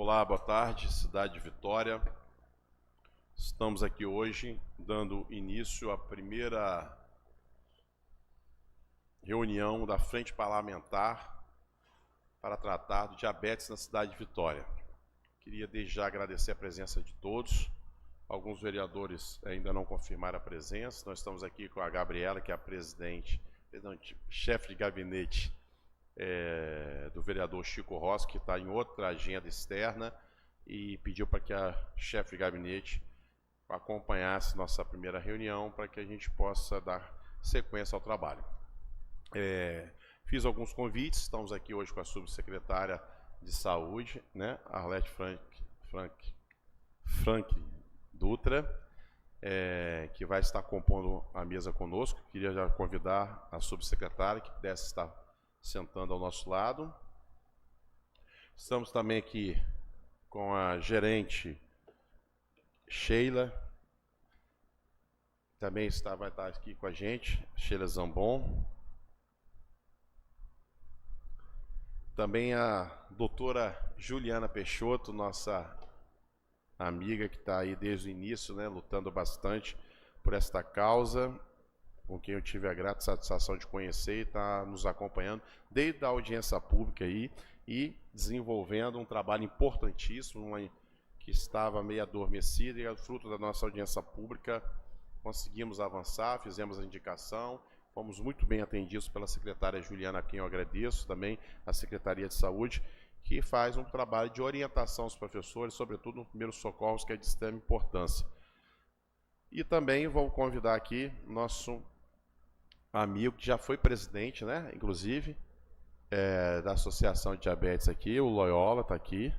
Olá, boa tarde, cidade de Vitória. Estamos aqui hoje dando início à primeira reunião da Frente Parlamentar para tratar do diabetes na cidade de Vitória. Queria desde já agradecer a presença de todos. Alguns vereadores ainda não confirmaram a presença. Nós estamos aqui com a Gabriela, que é a chefe de gabinete do vereador Chico Rossi, que está em outra agenda externa, e pediu para que a chefe de gabinete acompanhasse nossa primeira reunião para que a gente possa dar sequência ao trabalho. Fiz alguns convites, estamos aqui hoje com a subsecretária de Saúde, né, Arlete Frank Dutra, que vai estar compondo a mesa conosco. Queria já convidar a subsecretária que pudesse estar sentando ao nosso lado. Estamos também aqui com a gerente Sheila, também vai estar aqui com a gente, Sheila Zambon. Também a doutora Juliana Peixoto, nossa amiga que está aí desde o início, né, lutando bastante por esta causa, com quem eu tive a grata satisfação de conhecer e está nos acompanhando desde a audiência pública aí e desenvolvendo um trabalho importantíssimo, que estava meio adormecida, e fruto da nossa audiência pública conseguimos avançar, fizemos a indicação, fomos muito bem atendidos pela secretária Juliana, a quem eu agradeço, também a Secretaria de Saúde, que faz um trabalho de orientação aos professores, sobretudo no primeiro socorros, que é de extrema importância. E também vou convidar aqui nosso amigo, que já foi presidente, né, inclusive, da Associação de Diabetes aqui, o Loyola está aqui,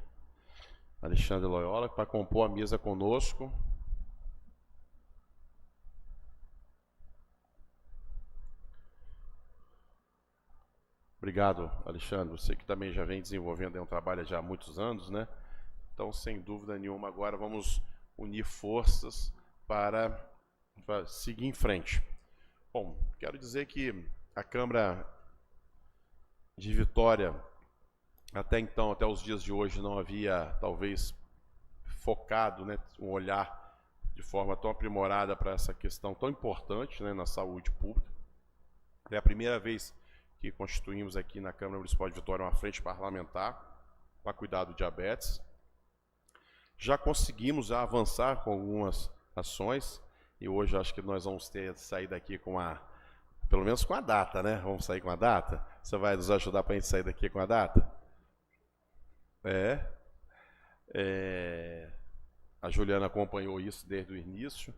Alexandre Loyola, para compor a mesa conosco. Obrigado, Alexandre. Você que também já vem desenvolvendo um trabalho já há muitos anos, né? Então, sem dúvida nenhuma, agora vamos unir forças para seguir em frente. Bom, quero dizer que a Câmara de Vitória, até então, até os dias de hoje, não havia, talvez, focado, né, um olhar de forma tão aprimorada para essa questão tão importante, né, na saúde pública. É a primeira vez que constituímos aqui na Câmara Municipal de Vitória uma frente parlamentar para cuidar do diabetes. Já conseguimos avançar com algumas ações, e hoje acho que nós vamos sair daqui com pelo menos com a data, né? Vamos sair com a data? Você vai nos ajudar para a gente sair daqui com a data? A Juliana acompanhou isso desde o início.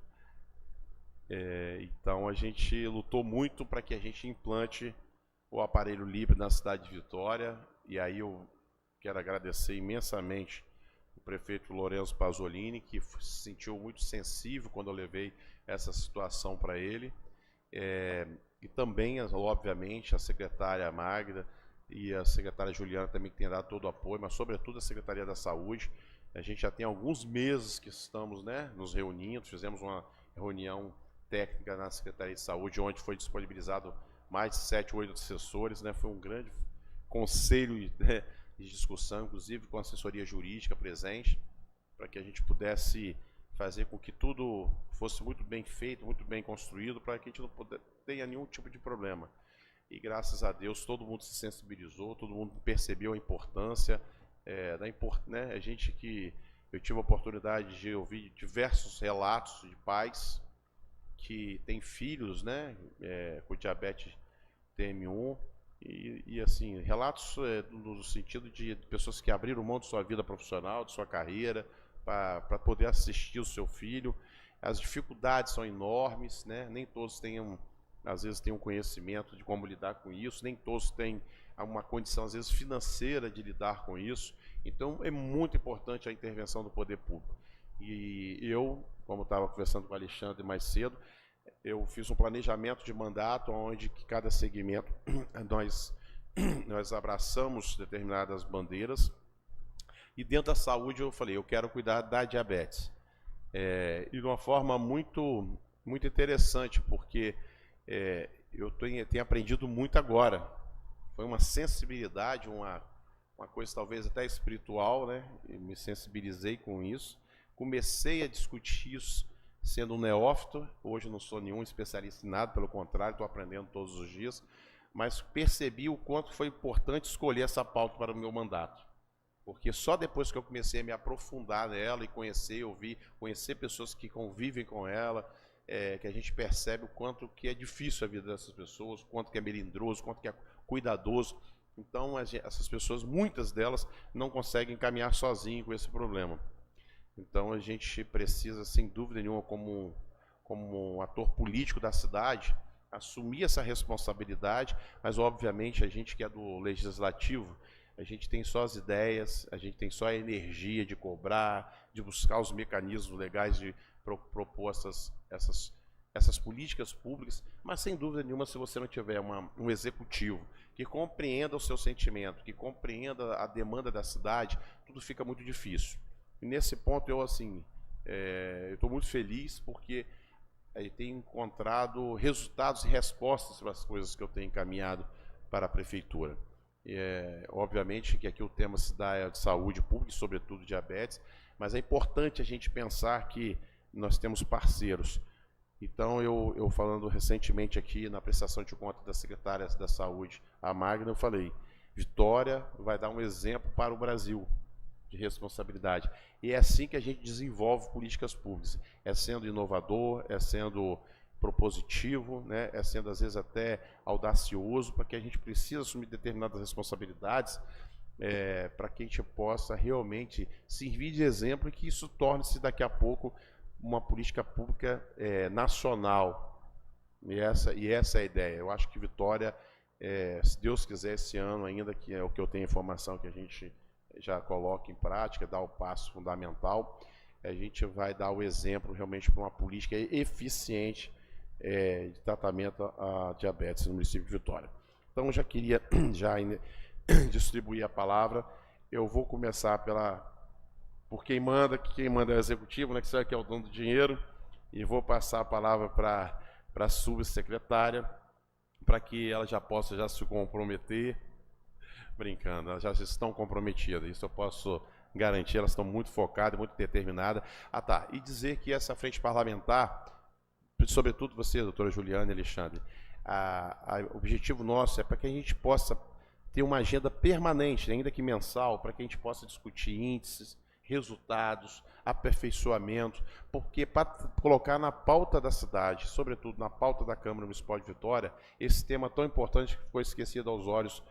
Então a gente lutou muito para que a gente implante o aparelho livre na cidade de Vitória, e aí eu quero agradecer imensamente o prefeito Lourenço Pasolini, que se sentiu muito sensível quando eu levei essa situação para ele, e também, obviamente, a secretária Magda e a secretária Juliana também, que tem dado todo o apoio, mas sobretudo a Secretaria da Saúde. A gente já tem alguns meses que estamos, né, nos reunindo, fizemos uma reunião técnica na Secretaria de Saúde, onde foi disponibilizado mais de 7 ou 8 assessores, né, foi um grande conselho, né, de discussão, inclusive com assessoria jurídica presente, para que a gente pudesse fazer com que tudo fosse muito bem feito, muito bem construído, para que a gente não tenha nenhum tipo de problema. E graças a Deus todo mundo se sensibilizou, todo mundo percebeu a importância, né, eu tive a oportunidade de ouvir diversos relatos de pais que têm filhos, né, com diabetes TM1, e assim, relatos no sentido de pessoas que abriram mão de sua vida profissional, de sua carreira, para poder assistir o seu filho. As dificuldades são enormes, né? Nem todos às vezes têm um conhecimento de como lidar com isso, nem todos têm uma condição, às vezes, financeira de lidar com isso. Então, é muito importante a intervenção do poder público. E eu, como estava conversando com o Alexandre mais cedo, eu fiz um planejamento de mandato onde que cada segmento nós abraçamos determinadas bandeiras, e dentro da saúde eu falei, eu quero cuidar da diabetes. E de uma forma muito interessante, porque eu tenho aprendido muito agora. Foi uma sensibilidade, uma coisa talvez até espiritual, né? E me sensibilizei com isso. Comecei a discutir isso sendo um neófito. Hoje não sou nenhum especialista em nada, pelo contrário, estou aprendendo todos os dias. Mas percebi o quanto foi importante escolher essa pauta para o meu mandato. Porque só depois que eu comecei a me aprofundar nela e conhecer, ouvir, conhecer pessoas que convivem com ela, que a gente percebe o quanto que é difícil a vida dessas pessoas, o quanto que é melindroso, o quanto que é cuidadoso. Então, essas pessoas, muitas delas, não conseguem caminhar sozinhas com esse problema. Então, a gente precisa, sem dúvida nenhuma, como um ator político da cidade, assumir essa responsabilidade, mas, obviamente, a gente que é do legislativo, a gente tem só as ideias, a gente tem só a energia de cobrar, de buscar os mecanismos legais de propor essas políticas públicas, mas sem dúvida nenhuma, se você não tiver um executivo que compreenda o seu sentimento, que compreenda a demanda da cidade, tudo fica muito difícil. E nesse ponto eu estou muito feliz porque tenho encontrado resultados e respostas para as coisas que eu tenho encaminhado para a prefeitura. Obviamente que aqui o tema se dá de saúde pública, e sobretudo diabetes, mas é importante a gente pensar que nós temos parceiros. Então, eu falando recentemente aqui na prestação de conta da secretária da Saúde, a Magna, eu falei, Vitória vai dar um exemplo para o Brasil de responsabilidade. E é assim que a gente desenvolve políticas públicas. É sendo inovador, é sendo propositivo, né? É sendo às vezes até audacioso, para que a gente precisa assumir determinadas responsabilidades, para que a gente possa realmente servir de exemplo e que isso torne-se daqui a pouco uma política pública nacional. E essa é a ideia. Eu acho que Vitória, se Deus quiser, esse ano ainda, que é o que eu tenho informação que a gente já coloca em prática, dá o passo fundamental, a gente vai dar o exemplo realmente para uma política eficiente de tratamento à diabetes no município de Vitória. Então, eu já queria distribuir a palavra. Eu vou começar por quem manda é o executivo, né, que sabe que é o dono do dinheiro, e vou passar a palavra para a subsecretária, para que ela já possa se comprometer. Brincando, elas já estão comprometidas, isso eu posso garantir, elas estão muito focadas, muito determinadas. E dizer que essa frente parlamentar, sobretudo você, doutora Juliana e Alexandre, o objetivo nosso é para que a gente possa ter uma agenda permanente, ainda que mensal, para que a gente possa discutir índices, resultados, aperfeiçoamento, porque para colocar na pauta da cidade, sobretudo na pauta da Câmara Municipal de Vitória, esse tema tão importante que foi esquecido aos olhos,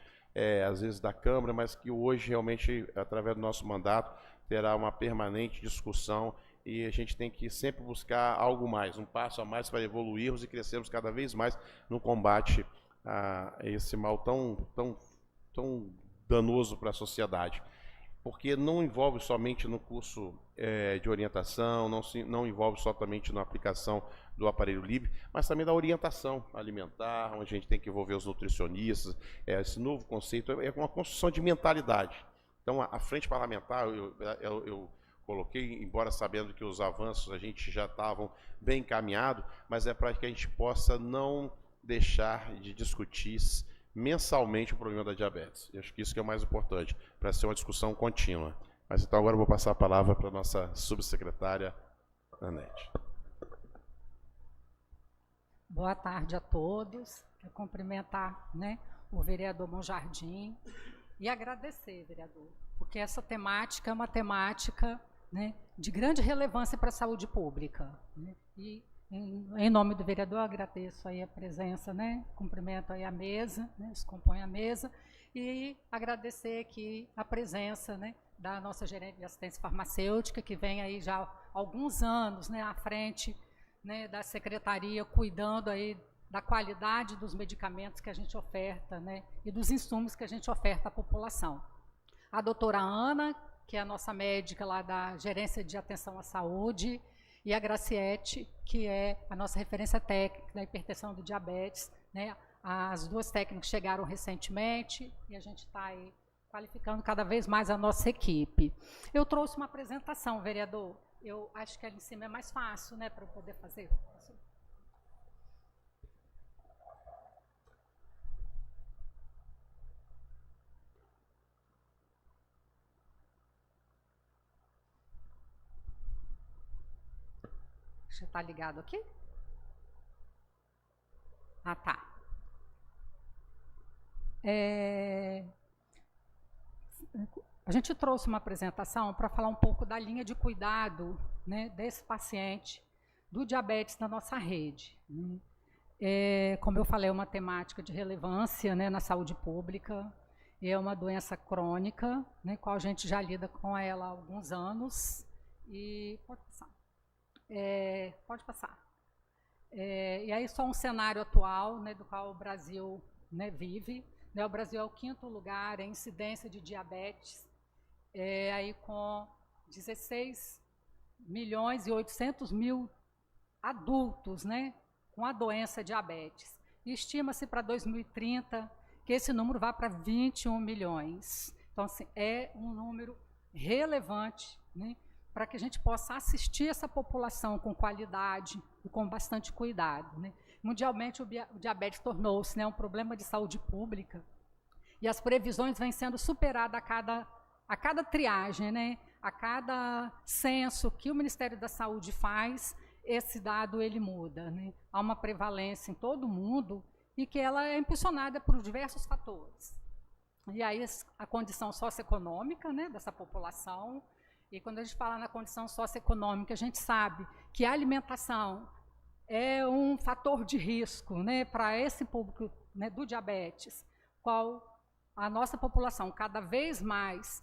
às vezes da Câmara, mas que hoje realmente, através do nosso mandato, terá uma permanente discussão e a gente tem que sempre buscar algo mais, um passo a mais para evoluirmos e crescermos cada vez mais no combate a esse mal tão danoso para a sociedade. Porque não envolve somente no curso de orientação, não envolve somente na aplicação do aparelho LIB, mas também da orientação alimentar, onde a gente tem que envolver os nutricionistas. Esse novo conceito é uma construção de mentalidade. Então, a frente parlamentar, eu coloquei, embora sabendo que os avanços a gente já estavam bem encaminhados, mas é para que a gente possa não deixar de discutir mensalmente o problema da diabetes. Eu acho que isso que é o mais importante, para ser uma discussão contínua. Mas então agora eu vou passar a palavra para a nossa subsecretária, Anete. Boa tarde a todos. Quero cumprimentar, né, o vereador Monjardim e agradecer, vereador, porque essa temática é uma temática, né, de grande relevância para a saúde pública. Né, e em nome do vereador, eu agradeço aí a presença, né? Cumprimento aí a mesa, né? Se compõe a mesa, e agradecer aqui a presença, né, da nossa gerente de assistência farmacêutica, que vem aí já há alguns anos, né, à frente, né, da secretaria, cuidando aí da qualidade dos medicamentos que a gente oferta, né, e dos insumos que a gente oferta à população. A doutora Ana, que é a nossa médica lá da Gerência de Atenção à Saúde, e a Graciete, que é a nossa referência técnica da hipertensão do diabetes, né? As duas técnicas chegaram recentemente e a gente está aí qualificando cada vez mais a nossa equipe. Eu trouxe uma apresentação, vereador. Eu acho que ali em cima é mais fácil, né, para eu poder fazer. Acho que está ligado aqui. Ah, tá. A gente trouxe uma apresentação para falar um pouco da linha de cuidado, né, desse paciente do diabetes na nossa rede. Como eu falei, é uma temática de relevância, né, na saúde pública, e é uma doença crônica, né, qual a gente já lida com ela há alguns anos. E pode passar. Pode passar. E aí só um cenário atual, né, do qual o Brasil, né, vive. Né, o Brasil é o 5º lugar em incidência de diabetes, aí com 16.800.000 adultos, né, com a doença diabetes. E estima-se para 2030 que esse número vá para 21 milhões. Então, assim, é um número relevante, né, para que a gente possa assistir essa população com qualidade e com bastante cuidado. Né. Mundialmente, o diabetes tornou-se, né, um problema de saúde pública, e as previsões vêm sendo superadas a cada triagem, né, a cada censo que o Ministério da Saúde faz, esse dado ele muda. Né. Há uma prevalência em todo o mundo e que ela é impulsionada por diversos fatores. E aí a condição socioeconômica, né, dessa população, e quando a gente fala na condição socioeconômica, a gente sabe que a alimentação é um fator de risco, né, para esse público, né, do diabetes, qual a nossa população cada vez mais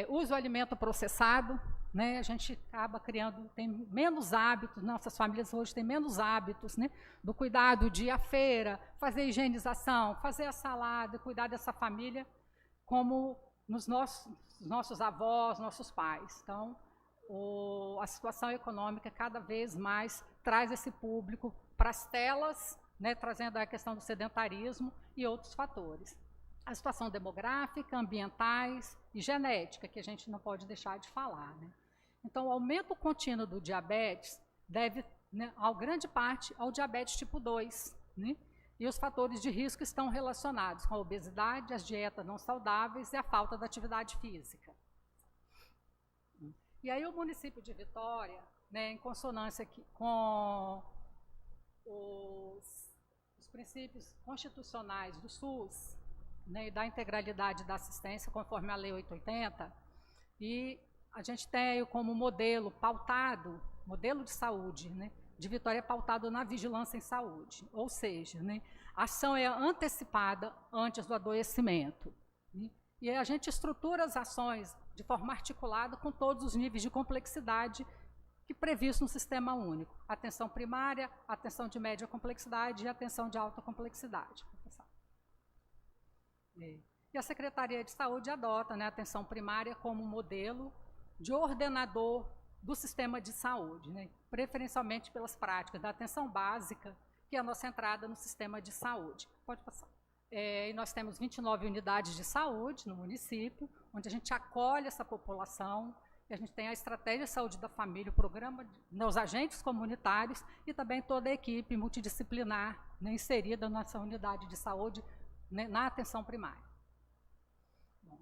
usa o alimento processado, né, a gente acaba criando, tem menos hábitos, nossas famílias hoje têm menos hábitos, né, do cuidado de ir à feira, fazer higienização, fazer a salada, cuidar dessa família, como nos nossos avós, nossos pais. Então, a situação econômica cada vez mais traz esse público para as telas, né, trazendo a questão do sedentarismo e outros fatores. A situação demográfica, ambientais e genética, que a gente não pode deixar de falar. Né. Então, o aumento contínuo do diabetes deve, né, grande parte, ao diabetes tipo 2, né, e os fatores de risco estão relacionados com a obesidade, as dietas não saudáveis e a falta de atividade física. E aí o município de Vitória, né, em consonância com os princípios constitucionais do SUS, né, e da integralidade da assistência, conforme a Lei 880, e a gente tem como modelo pautado, modelo de saúde, né, de Vitória pautado na vigilância em saúde, ou seja, né, a ação é antecipada antes do adoecimento. Né, e a gente estrutura as ações de forma articulada com todos os níveis de complexidade que previsto no sistema único. Atenção primária, atenção de média complexidade e atenção de alta complexidade. E a Secretaria de Saúde adota, né, a atenção primária como modelo de ordenador do sistema de saúde, né, preferencialmente pelas práticas da atenção básica, que é a nossa entrada no sistema de saúde. Pode passar. E nós temos 29 unidades de saúde no município, onde a gente acolhe essa população, e a gente tem a estratégia de saúde da família, o programa, os agentes comunitários e também toda a equipe multidisciplinar, né, inserida nessa unidade de saúde, né, na atenção primária. Bom,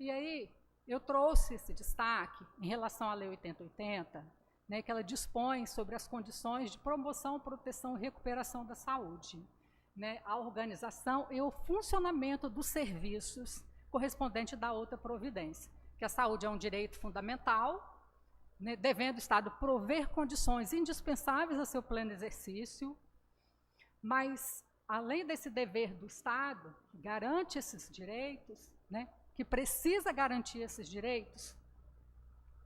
e aí, eu trouxe esse destaque em relação à Lei 8080, né, que ela dispõe sobre as condições de promoção, proteção e recuperação da saúde, né, a organização e o funcionamento dos serviços correspondente da outra providência, que a saúde é um direito fundamental, né, devendo o Estado prover condições indispensáveis ao seu pleno exercício, mas, além desse dever do Estado, que garante esses direitos, né, que precisa garantir esses direitos,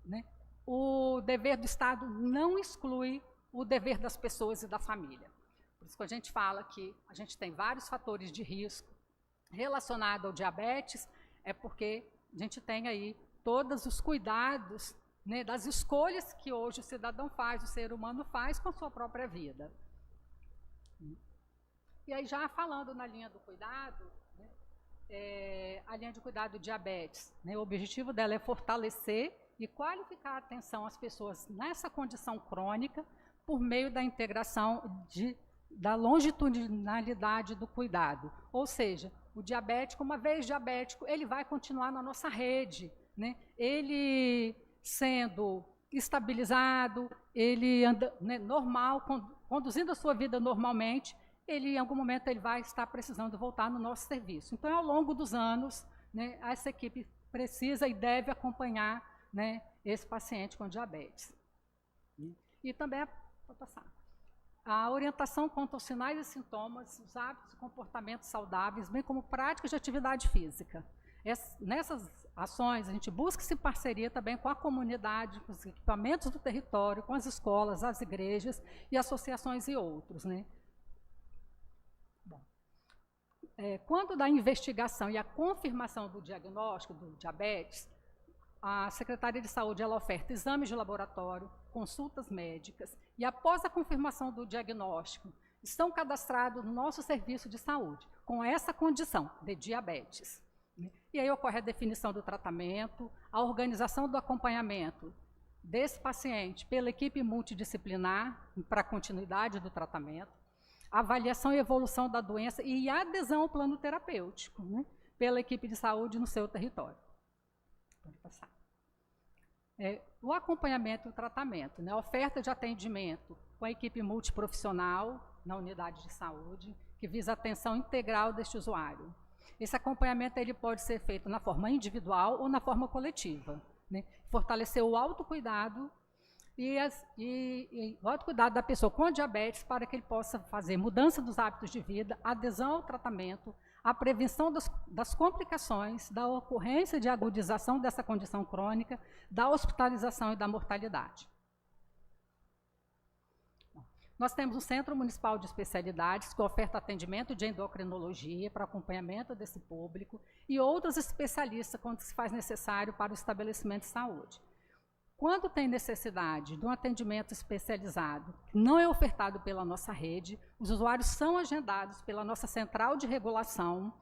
né, o dever do Estado não exclui o dever das pessoas e da família. Por isso que a gente fala que a gente tem vários fatores de risco relacionados ao diabetes, é porque a gente tem aí todos os cuidados, né, das escolhas que hoje o cidadão faz, o ser humano faz com a sua própria vida. E aí, já falando na linha do cuidado, né, a linha de cuidado do diabetes, né, o objetivo dela é fortalecer e qualificar a atenção às pessoas nessa condição crônica por meio da integração da longitudinalidade do cuidado. Ou seja, o diabético, uma vez diabético, ele vai continuar na nossa rede, né? Ele sendo estabilizado, ele anda, né, normal, conduzindo a sua vida normalmente, ele, em algum momento, ele vai estar precisando voltar no nosso serviço. Então, ao longo dos anos, né, essa equipe precisa e deve acompanhar, né, esse paciente com diabetes. E também, vou passar, a orientação quanto aos sinais e sintomas, os hábitos e comportamentos saudáveis, bem como práticas de atividade física. Nessas ações, a gente busca-se parceria também com a comunidade, com os equipamentos do território, com as escolas, as igrejas e associações e outros, né? Bom, quando da investigação e a confirmação do diagnóstico do diabetes, a Secretaria de Saúde ela oferta exames de laboratório, consultas médicas, e após a confirmação do diagnóstico, estão cadastrados no nosso serviço de saúde, com essa condição de diabetes. E aí ocorre a definição do tratamento, a organização do acompanhamento desse paciente pela equipe multidisciplinar para a continuidade do tratamento, a avaliação e evolução da doença e a adesão ao plano terapêutico, né, pela equipe de saúde no seu território. Pode passar. O acompanhamento e o tratamento, né, a oferta de atendimento com a equipe multiprofissional na unidade de saúde, que visa a atenção integral deste usuário. Esse acompanhamento ele pode ser feito na forma individual ou na forma coletiva, né? Fortalecer o autocuidado e o autocuidado da pessoa com diabetes para que ele possa fazer mudança dos hábitos de vida, adesão ao tratamento, a prevenção das complicações, da ocorrência de agudização dessa condição crônica, da hospitalização e da mortalidade. Nós temos um Centro Municipal de Especialidades que oferta atendimento de endocrinologia para acompanhamento desse público e outros especialistas quando se faz necessário para o estabelecimento de saúde. Quando tem necessidade de um atendimento especializado que não é ofertado pela nossa rede, os usuários são agendados pela nossa central de regulação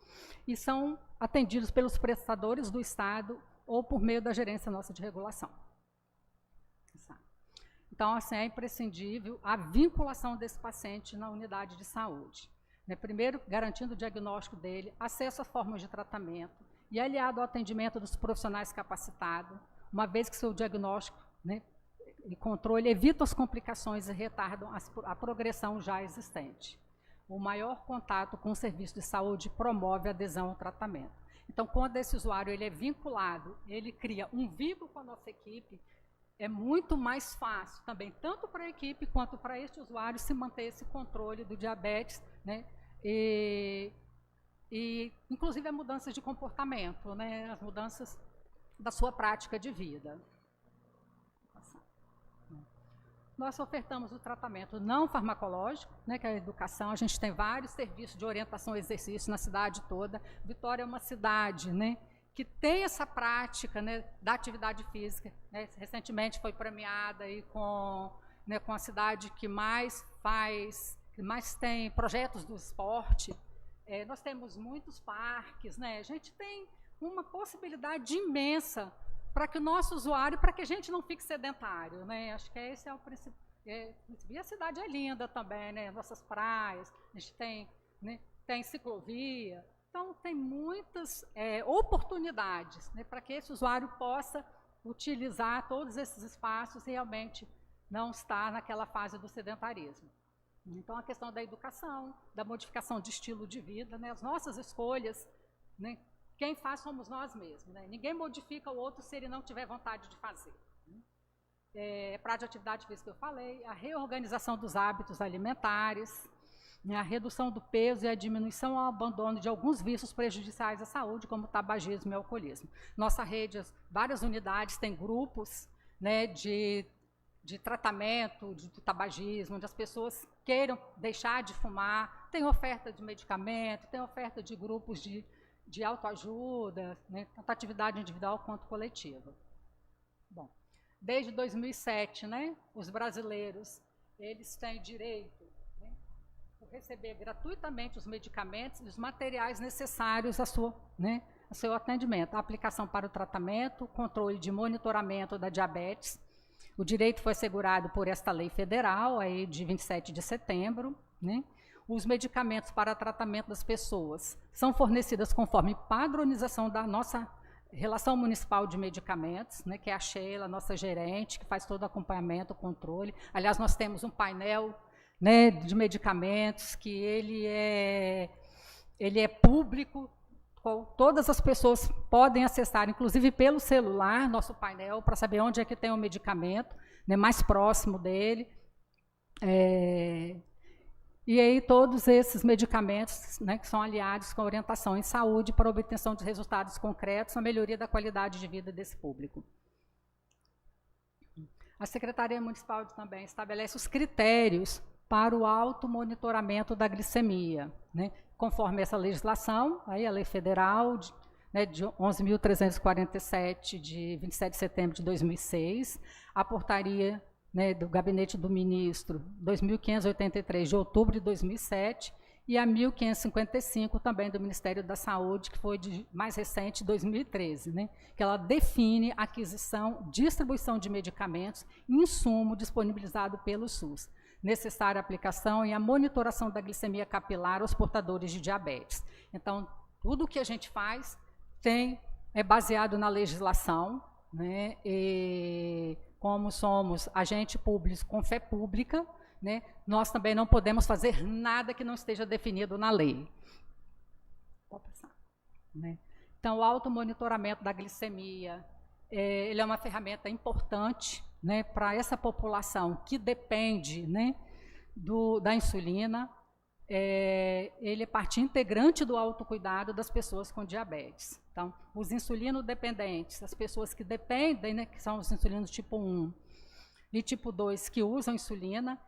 e são atendidos pelos prestadores do Estado ou por meio da gerência nossa de regulação. Então, assim, é imprescindível a vinculação desse paciente na unidade de saúde. Né? Primeiro, garantindo o diagnóstico dele, acesso a formas de tratamento e aliado ao atendimento dos profissionais capacitados, uma vez que seu diagnóstico, né, e controle evita as complicações e retardam a progressão já existente. O maior contato com o serviço de saúde promove a adesão ao tratamento. Então, quando esse usuário ele é vinculado, ele cria um vínculo com a nossa equipe, é muito mais fácil também, tanto para a equipe quanto para este usuário, se manter esse controle do diabetes, né? E inclusive, as mudanças de comportamento, né? As mudanças da sua prática de vida. Nós ofertamos o tratamento não farmacológico, né, que é a educação. A gente tem vários serviços de orientação ao exercício na cidade toda. Vitória é uma cidade, né, que tem essa prática, né, da atividade física. Né, recentemente foi premiada aí com a cidade que mais tem projetos do esporte. Nós temos muitos parques, né, a gente tem uma possibilidade imensa para que o nosso usuário, para que a gente não fique sedentário, né? Acho que esse é o principal. E a cidade é linda também, né? Nossas praias, a gente tem, né, tem ciclovia, então tem muitas oportunidades, né, para que esse usuário possa utilizar todos esses espaços e realmente não estar naquela fase do sedentarismo. Então, a questão da educação, da modificação de estilo de vida, né, as nossas escolhas, né, quem faz somos nós mesmos, né? Ninguém modifica o outro se ele não tiver vontade de fazer. Prática de atividade física que eu falei, a reorganização dos hábitos alimentares, né, a redução do peso e a diminuição ao abandono de alguns vícios prejudiciais à saúde, como o tabagismo e o alcoolismo. Nossa rede, várias unidades têm grupos, né, de tratamento do tabagismo, onde as pessoas queiram deixar de fumar, tem oferta de medicamento, tem oferta de grupos de autoajuda, né, tanto atividade individual quanto coletiva. Bom, desde 2007, né, os brasileiros, eles têm direito, né, a receber gratuitamente os medicamentos e os materiais necessários ao seu atendimento. A aplicação para o tratamento, controle de monitoramento da diabetes. O direito foi assegurado por esta lei federal, aí de 27 de setembro, né? Os medicamentos para tratamento das pessoas são fornecidos conforme padronização da nossa Relação Municipal de Medicamentos, né, que é a Sheila, nossa gerente, que faz todo o acompanhamento, o controle. Aliás, nós temos um painel, né, de medicamentos, que ele é público, todas as pessoas podem acessar, inclusive pelo celular, nosso painel, para saber onde é que tem o medicamento, né, mais próximo dele. E aí todos esses medicamentos, né, que são aliados com a orientação em saúde para a obtenção de resultados concretos, a melhoria da qualidade de vida desse público. A Secretaria Municipal também estabelece os critérios para o automonitoramento da glicemia, né, conforme essa legislação, aí a lei federal de 11.347, de 27 de setembro de 2006, a portaria, né, do Gabinete do Ministro, 2.583, de outubro de 2007, e a 1.555, também do Ministério da Saúde, que foi mais recente, 2013, né, que ela define a aquisição, distribuição de medicamentos, insumo disponibilizado pelo SUS, necessária aplicação e a monitoração da glicemia capilar aos portadores de diabetes. Então, tudo o que a gente faz é baseado na legislação, né, e como somos agente público com fé pública, né, nós também não podemos fazer nada que não esteja definido na lei. Pode passar, né? Então, o automonitoramento da glicemia, ele é uma ferramenta importante, né, para essa população que depende, né, da insulina. Ele é parte integrante do autocuidado das pessoas com diabetes. Então, os insulino-dependentes, as pessoas que dependem, né, que são os insulinos tipo 1 e tipo 2, que usam insulina,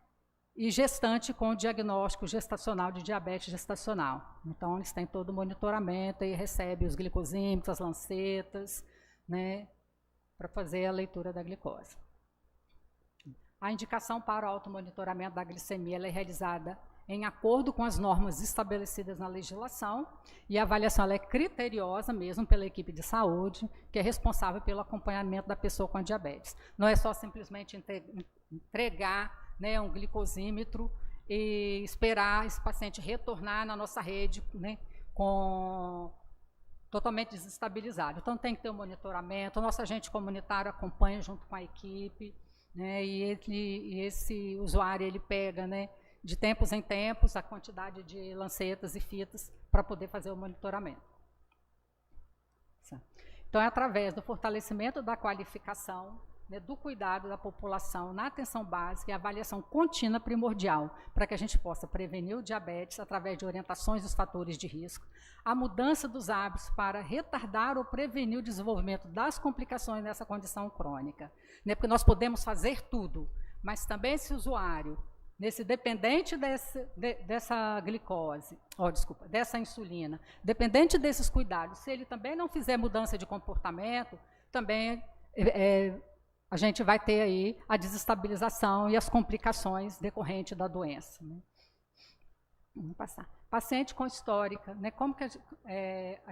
e gestante com diagnóstico gestacional de diabetes gestacional. Então, eles têm todo o monitoramento e recebem os glicosímetros, as lancetas, né, para fazer a leitura da glicose. A indicação para o automonitoramento da glicemia ela é realizada em acordo com as normas estabelecidas na legislação, e a avaliação ela é criteriosa mesmo pela equipe de saúde, que é responsável pelo acompanhamento da pessoa com diabetes. Não é só simplesmente entregar, né, um glicosímetro e esperar esse paciente retornar na nossa rede, né, totalmente desestabilizado. Então, tem que ter um monitoramento, o nosso agente comunitário acompanha junto com a equipe, né, e esse usuário ele pega, né, de tempos em tempos a quantidade de lancetas e fitas para poder fazer o monitoramento. Então, é através do fortalecimento da qualificação, né, do cuidado da população na atenção básica e avaliação contínua primordial, para que a gente possa prevenir o diabetes através de orientações dos fatores de risco, a mudança dos hábitos para retardar ou prevenir o desenvolvimento das complicações dessa condição crônica. Né, porque nós podemos fazer tudo, mas também esse usuário, nesse dependente dessa glicose, dessa insulina, dependente desses cuidados, se ele também não fizer mudança de comportamento, também a gente vai ter aí a desestabilização e as complicações decorrentes da doença. Né? Vamos passar. Paciente com histórica, né? Como que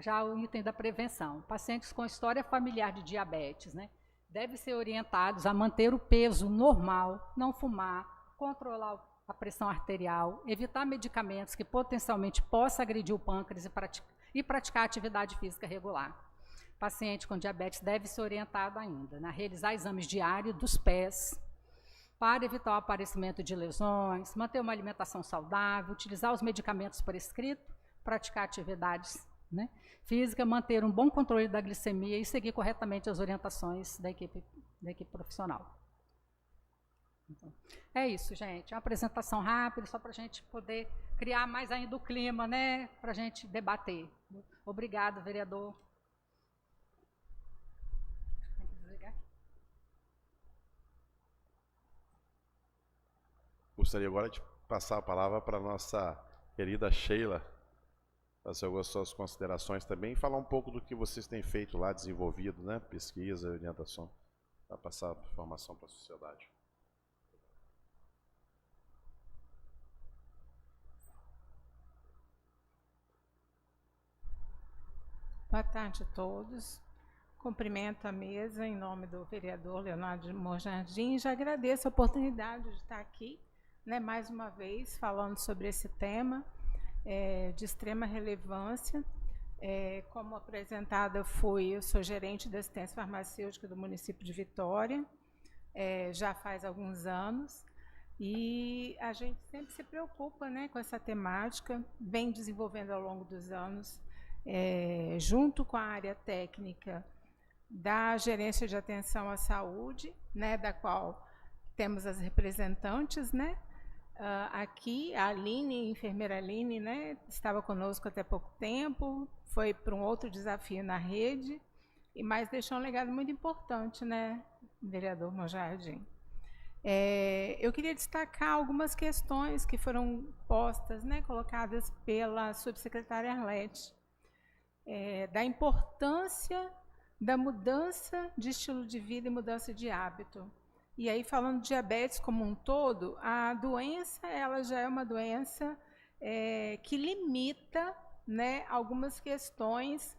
já o item da prevenção. Pacientes com história familiar de diabetes, né? Devem ser orientados a manter o peso normal, não fumar, controlar a pressão arterial, evitar medicamentos que potencialmente possam agredir o pâncreas e praticar atividade física regular. Paciente com diabetes deve ser orientado ainda, né, a realizar exames diários dos pés, para evitar o aparecimento de lesões, manter uma alimentação saudável, utilizar os medicamentos prescritos, praticar atividades, né, física, manter um bom controle da glicemia e seguir corretamente as orientações da equipe profissional. Então, é isso, gente. É uma apresentação rápida, só para a gente poder criar mais ainda o clima, né, para a gente debater. Obrigado, vereador. Tem que desligar. Gostaria agora de passar a palavra para a nossa querida Sheila, fazer algumas suas considerações também e falar um pouco do que vocês têm feito lá, desenvolvido, né, pesquisa, orientação, para passar a informação para a sociedade. Boa tarde a todos. Cumprimento a mesa em nome do vereador Leonardo de Monjardim. Já agradeço a oportunidade de estar aqui, né, mais uma vez, falando sobre esse tema de extrema relevância, Como apresentada, eu sou gerente de assistência farmacêutica do município de Vitória, já faz alguns anos, e a gente sempre se preocupa, né, com essa temática, vem desenvolvendo ao longo dos anos, junto com a área técnica da Gerência de Atenção à Saúde, né, da qual temos as representantes, né? Aqui, a Aline, a enfermeira Aline, né, estava conosco até pouco tempo, foi para um outro desafio na rede, mas deixou um legado muito importante, né, vereador Monjardim. Eu queria destacar algumas questões que foram postas, né, colocadas pela subsecretária Arlete, da importância da mudança de estilo de vida e mudança de hábito. E aí, falando de diabetes como um todo, a doença ela já é uma doença que limita, né, algumas questões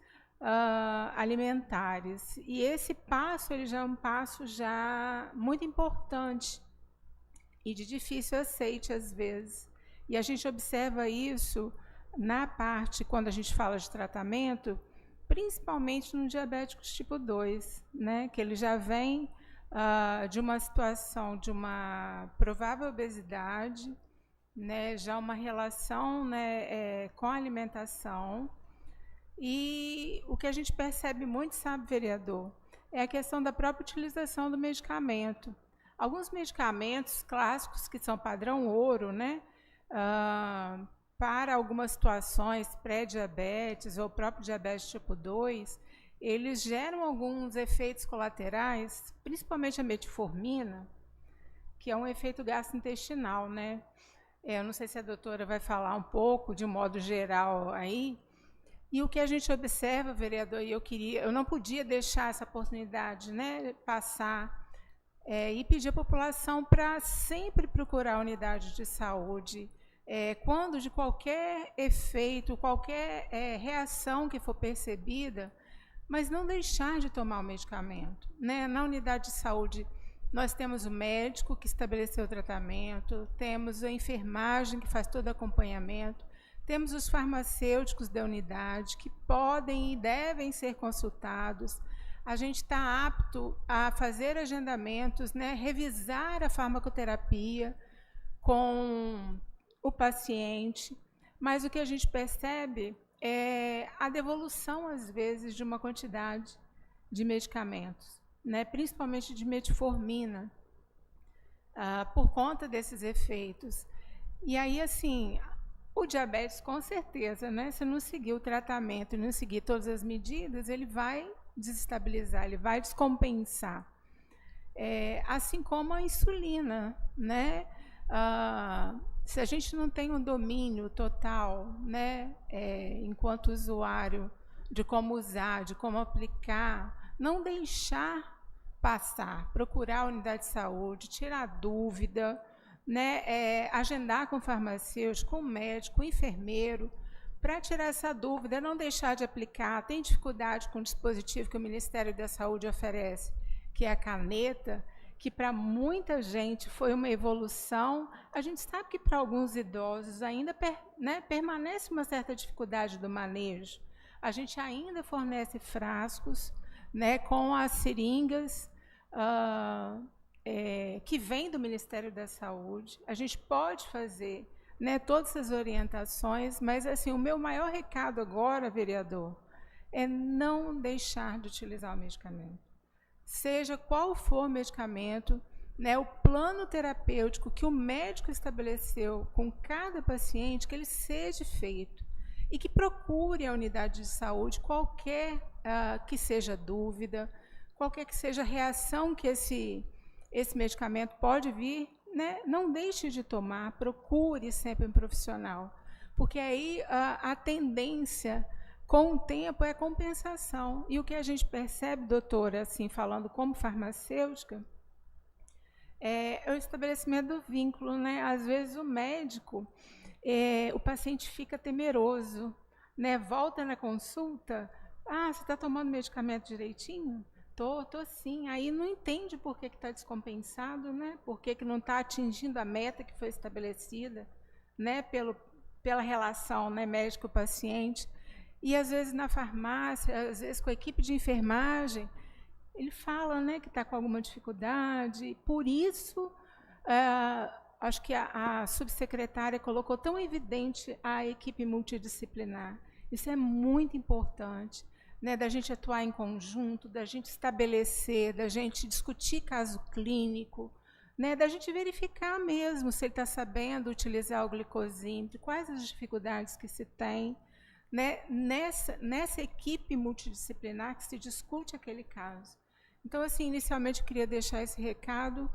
alimentares. E esse passo ele já é um passo já muito importante e de difícil aceite, às vezes. E a gente observa isso na parte, quando a gente fala de tratamento, principalmente no diabético tipo 2, né, que ele já vem de uma situação de uma provável obesidade, né, já uma relação, né, com a alimentação. E o que a gente percebe muito, sabe, vereador, é a questão da própria utilização do medicamento. Alguns medicamentos clássicos que são padrão ouro, né, para algumas situações pré-diabetes ou próprio diabetes tipo 2, eles geram alguns efeitos colaterais, principalmente a metformina, que é um efeito gastrointestinal, né? Eu não sei se a doutora vai falar um pouco, de modo geral, aí. E o que a gente observa, vereador, e eu não podia deixar essa oportunidade, né, passar, e pedir à população para sempre procurar a unidade de saúde, quando de qualquer efeito, qualquer reação que for percebida, mas não deixar de tomar o medicamento, né? Na unidade de saúde, nós temos o médico que estabeleceu o tratamento, temos a enfermagem que faz todo o acompanhamento, temos os farmacêuticos da unidade que podem e devem ser consultados. A gente está apto a fazer agendamentos, né? Revisar a farmacoterapia com o paciente, mas o que a gente percebe é a devolução, às vezes, de uma quantidade de medicamentos, né, principalmente de metformina, por conta desses efeitos. E aí, assim, o diabetes, com certeza, né, se não seguir o tratamento e não seguir todas as medidas, ele vai desestabilizar, ele vai descompensar. Assim como a insulina, né? Se a gente não tem um domínio total, né, enquanto usuário, de como usar, de como aplicar, não deixar passar, procurar a unidade de saúde, tirar dúvida, né, agendar com o farmacêutico, com o médico, com o enfermeiro, para tirar essa dúvida, não deixar de aplicar. Tem dificuldade com o dispositivo que o Ministério da Saúde oferece, que é a caneta, que para muita gente foi uma evolução. A gente sabe que para alguns idosos ainda permanece uma certa dificuldade do manejo. A gente ainda fornece frascos, né, com as seringas que vêm do Ministério da Saúde. A gente pode fazer, né, todas essas orientações, mas assim, o meu maior recado agora, vereador, é não deixar de utilizar o medicamento. Seja qual for o medicamento, né, o plano terapêutico que o médico estabeleceu com cada paciente, que ele seja feito e que procure a unidade de saúde, qualquer que seja dúvida, qualquer que seja a reação que esse medicamento pode vir, né, não deixe de tomar, procure sempre um profissional, porque aí a tendência com o tempo é compensação. E o que a gente percebe, doutora, assim, falando como farmacêutica, é o estabelecimento do vínculo, né? Às vezes o médico, o paciente fica temeroso, né? Volta na consulta, você está tomando medicamento direitinho? Tô sim. Aí não entende por que está descompensado, né? Por que não está atingindo a meta que foi estabelecida, né? Pela relação, né, médico-paciente. E às vezes na farmácia, às vezes com a equipe de enfermagem, ele fala, né, que está com alguma dificuldade. Por isso, acho que a subsecretária colocou tão evidente a equipe multidisciplinar. Isso é muito importante, né, da gente atuar em conjunto, da gente estabelecer, da gente discutir caso clínico, né, da gente verificar mesmo se ele está sabendo utilizar o glicosímetro, quais as dificuldades que se tem, né, nessa equipe multidisciplinar que se discute aquele caso. Então, assim, inicialmente eu queria deixar esse recado,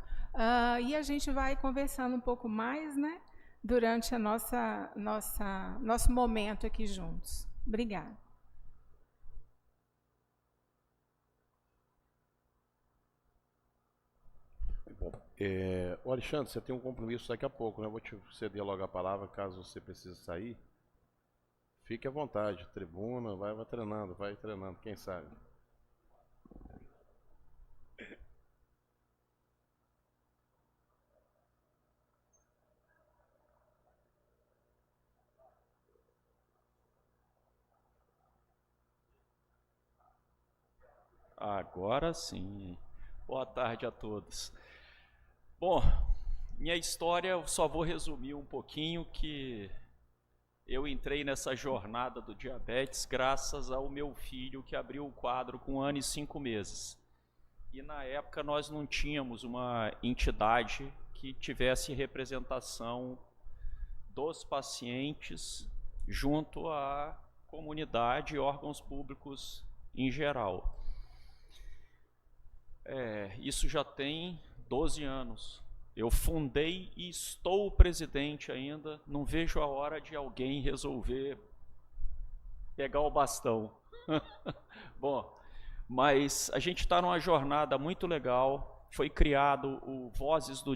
e a gente vai conversando um pouco mais, né, durante a nosso momento aqui juntos. Obrigada. Bom, Alexandre, você tem um compromisso daqui a pouco, né? Eu vou te ceder logo a palavra, caso você precise sair. Fique à vontade, tribuna, vai treinando, quem sabe. Agora sim. Boa tarde a todos. Bom, minha história eu só vou resumir um pouquinho, que eu entrei nessa jornada do diabetes graças ao meu filho, que abriu o quadro com 1 ano e 5 meses. E na época nós não tínhamos uma entidade que tivesse representação dos pacientes junto à comunidade e órgãos públicos em geral. Isso já tem 12 anos. Eu fundei e estou o presidente ainda. Não vejo a hora de alguém resolver pegar o bastão. Bom, mas a gente está numa jornada muito legal. Foi criado o Vozes do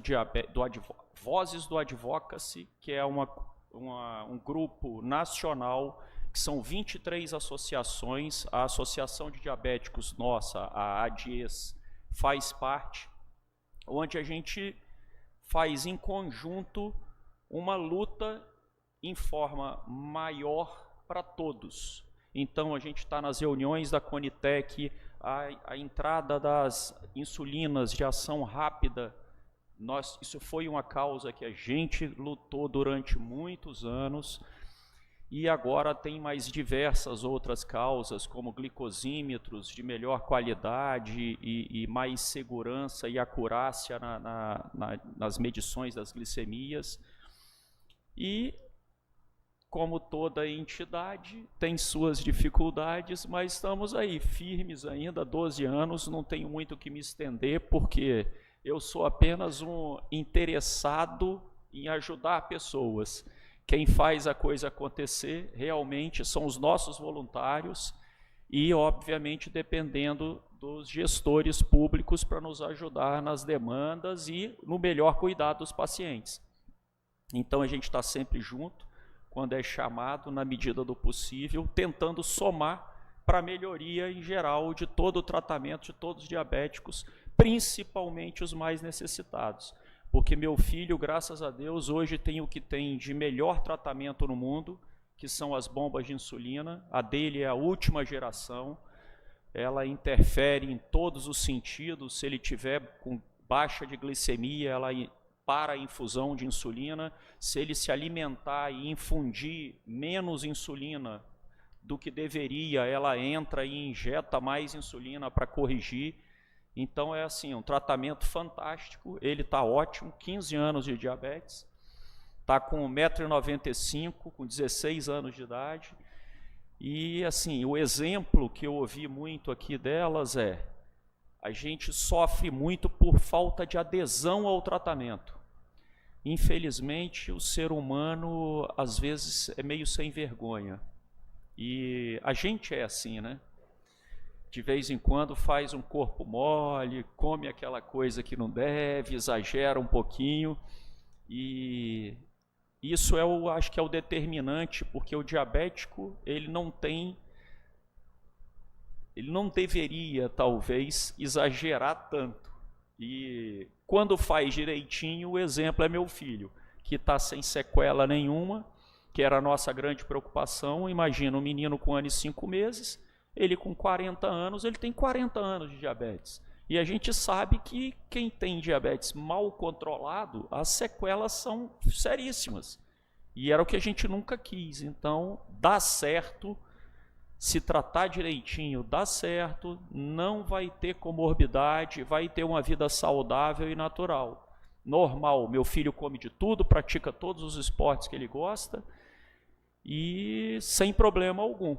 Advocacy, que é um grupo nacional, que são 23 associações. A Associação de Diabéticos nossa, a ADIES, faz parte, onde a gente faz em conjunto uma luta em forma maior para todos. Então a gente está nas reuniões da Conitec, a entrada das insulinas de ação rápida, isso foi uma causa que a gente lutou durante muitos anos. E agora tem mais diversas outras causas, como glicosímetros de melhor qualidade e mais segurança e acurácia nas medições das glicemias. E, como toda entidade, tem suas dificuldades, mas estamos aí, firmes ainda, 12 anos, não tenho muito o que me estender, porque eu sou apenas um interessado em ajudar pessoas. Quem faz a coisa acontecer realmente são os nossos voluntários e, obviamente, dependendo dos gestores públicos para nos ajudar nas demandas e no melhor cuidado dos pacientes. Então, a gente está sempre junto, quando é chamado, na medida do possível, tentando somar para a melhoria em geral de todo o tratamento de todos os diabéticos, principalmente os mais necessitados. Porque meu filho, graças a Deus, hoje tem o que tem de melhor tratamento no mundo, que são as bombas de insulina. A dele é a última geração, ela interfere em todos os sentidos. Se ele tiver com baixa de glicemia, ela para a infusão de insulina. Se ele se alimentar e infundir menos insulina do que deveria, ela entra e injeta mais insulina para corrigir. Então é assim, um tratamento fantástico. Ele está ótimo, 15 anos de diabetes, está com 1,95 m, com 16 anos de idade. E assim, o exemplo que eu ouvi muito aqui delas é: a gente sofre muito por falta de adesão ao tratamento. Infelizmente, o ser humano, às vezes, é meio sem vergonha. E a gente é assim, né? De vez em quando faz um corpo mole, come aquela coisa que não deve, exagera um pouquinho. E isso eu acho que é o determinante, porque o diabético, ele não deveria, talvez, exagerar tanto. E quando faz direitinho, o exemplo é meu filho, que está sem sequela nenhuma, que era a nossa grande preocupação. Imagina um menino com 1 ano e 5 meses, ele com 40 anos, ele tem 40 anos de diabetes. E a gente sabe que quem tem diabetes mal controlado, as sequelas são seríssimas. E era o que a gente nunca quis. Então, dá certo, se tratar direitinho, dá certo, não vai ter comorbidade, vai ter uma vida saudável e natural. Normal, meu filho come de tudo, pratica todos os esportes que ele gosta e sem problema algum.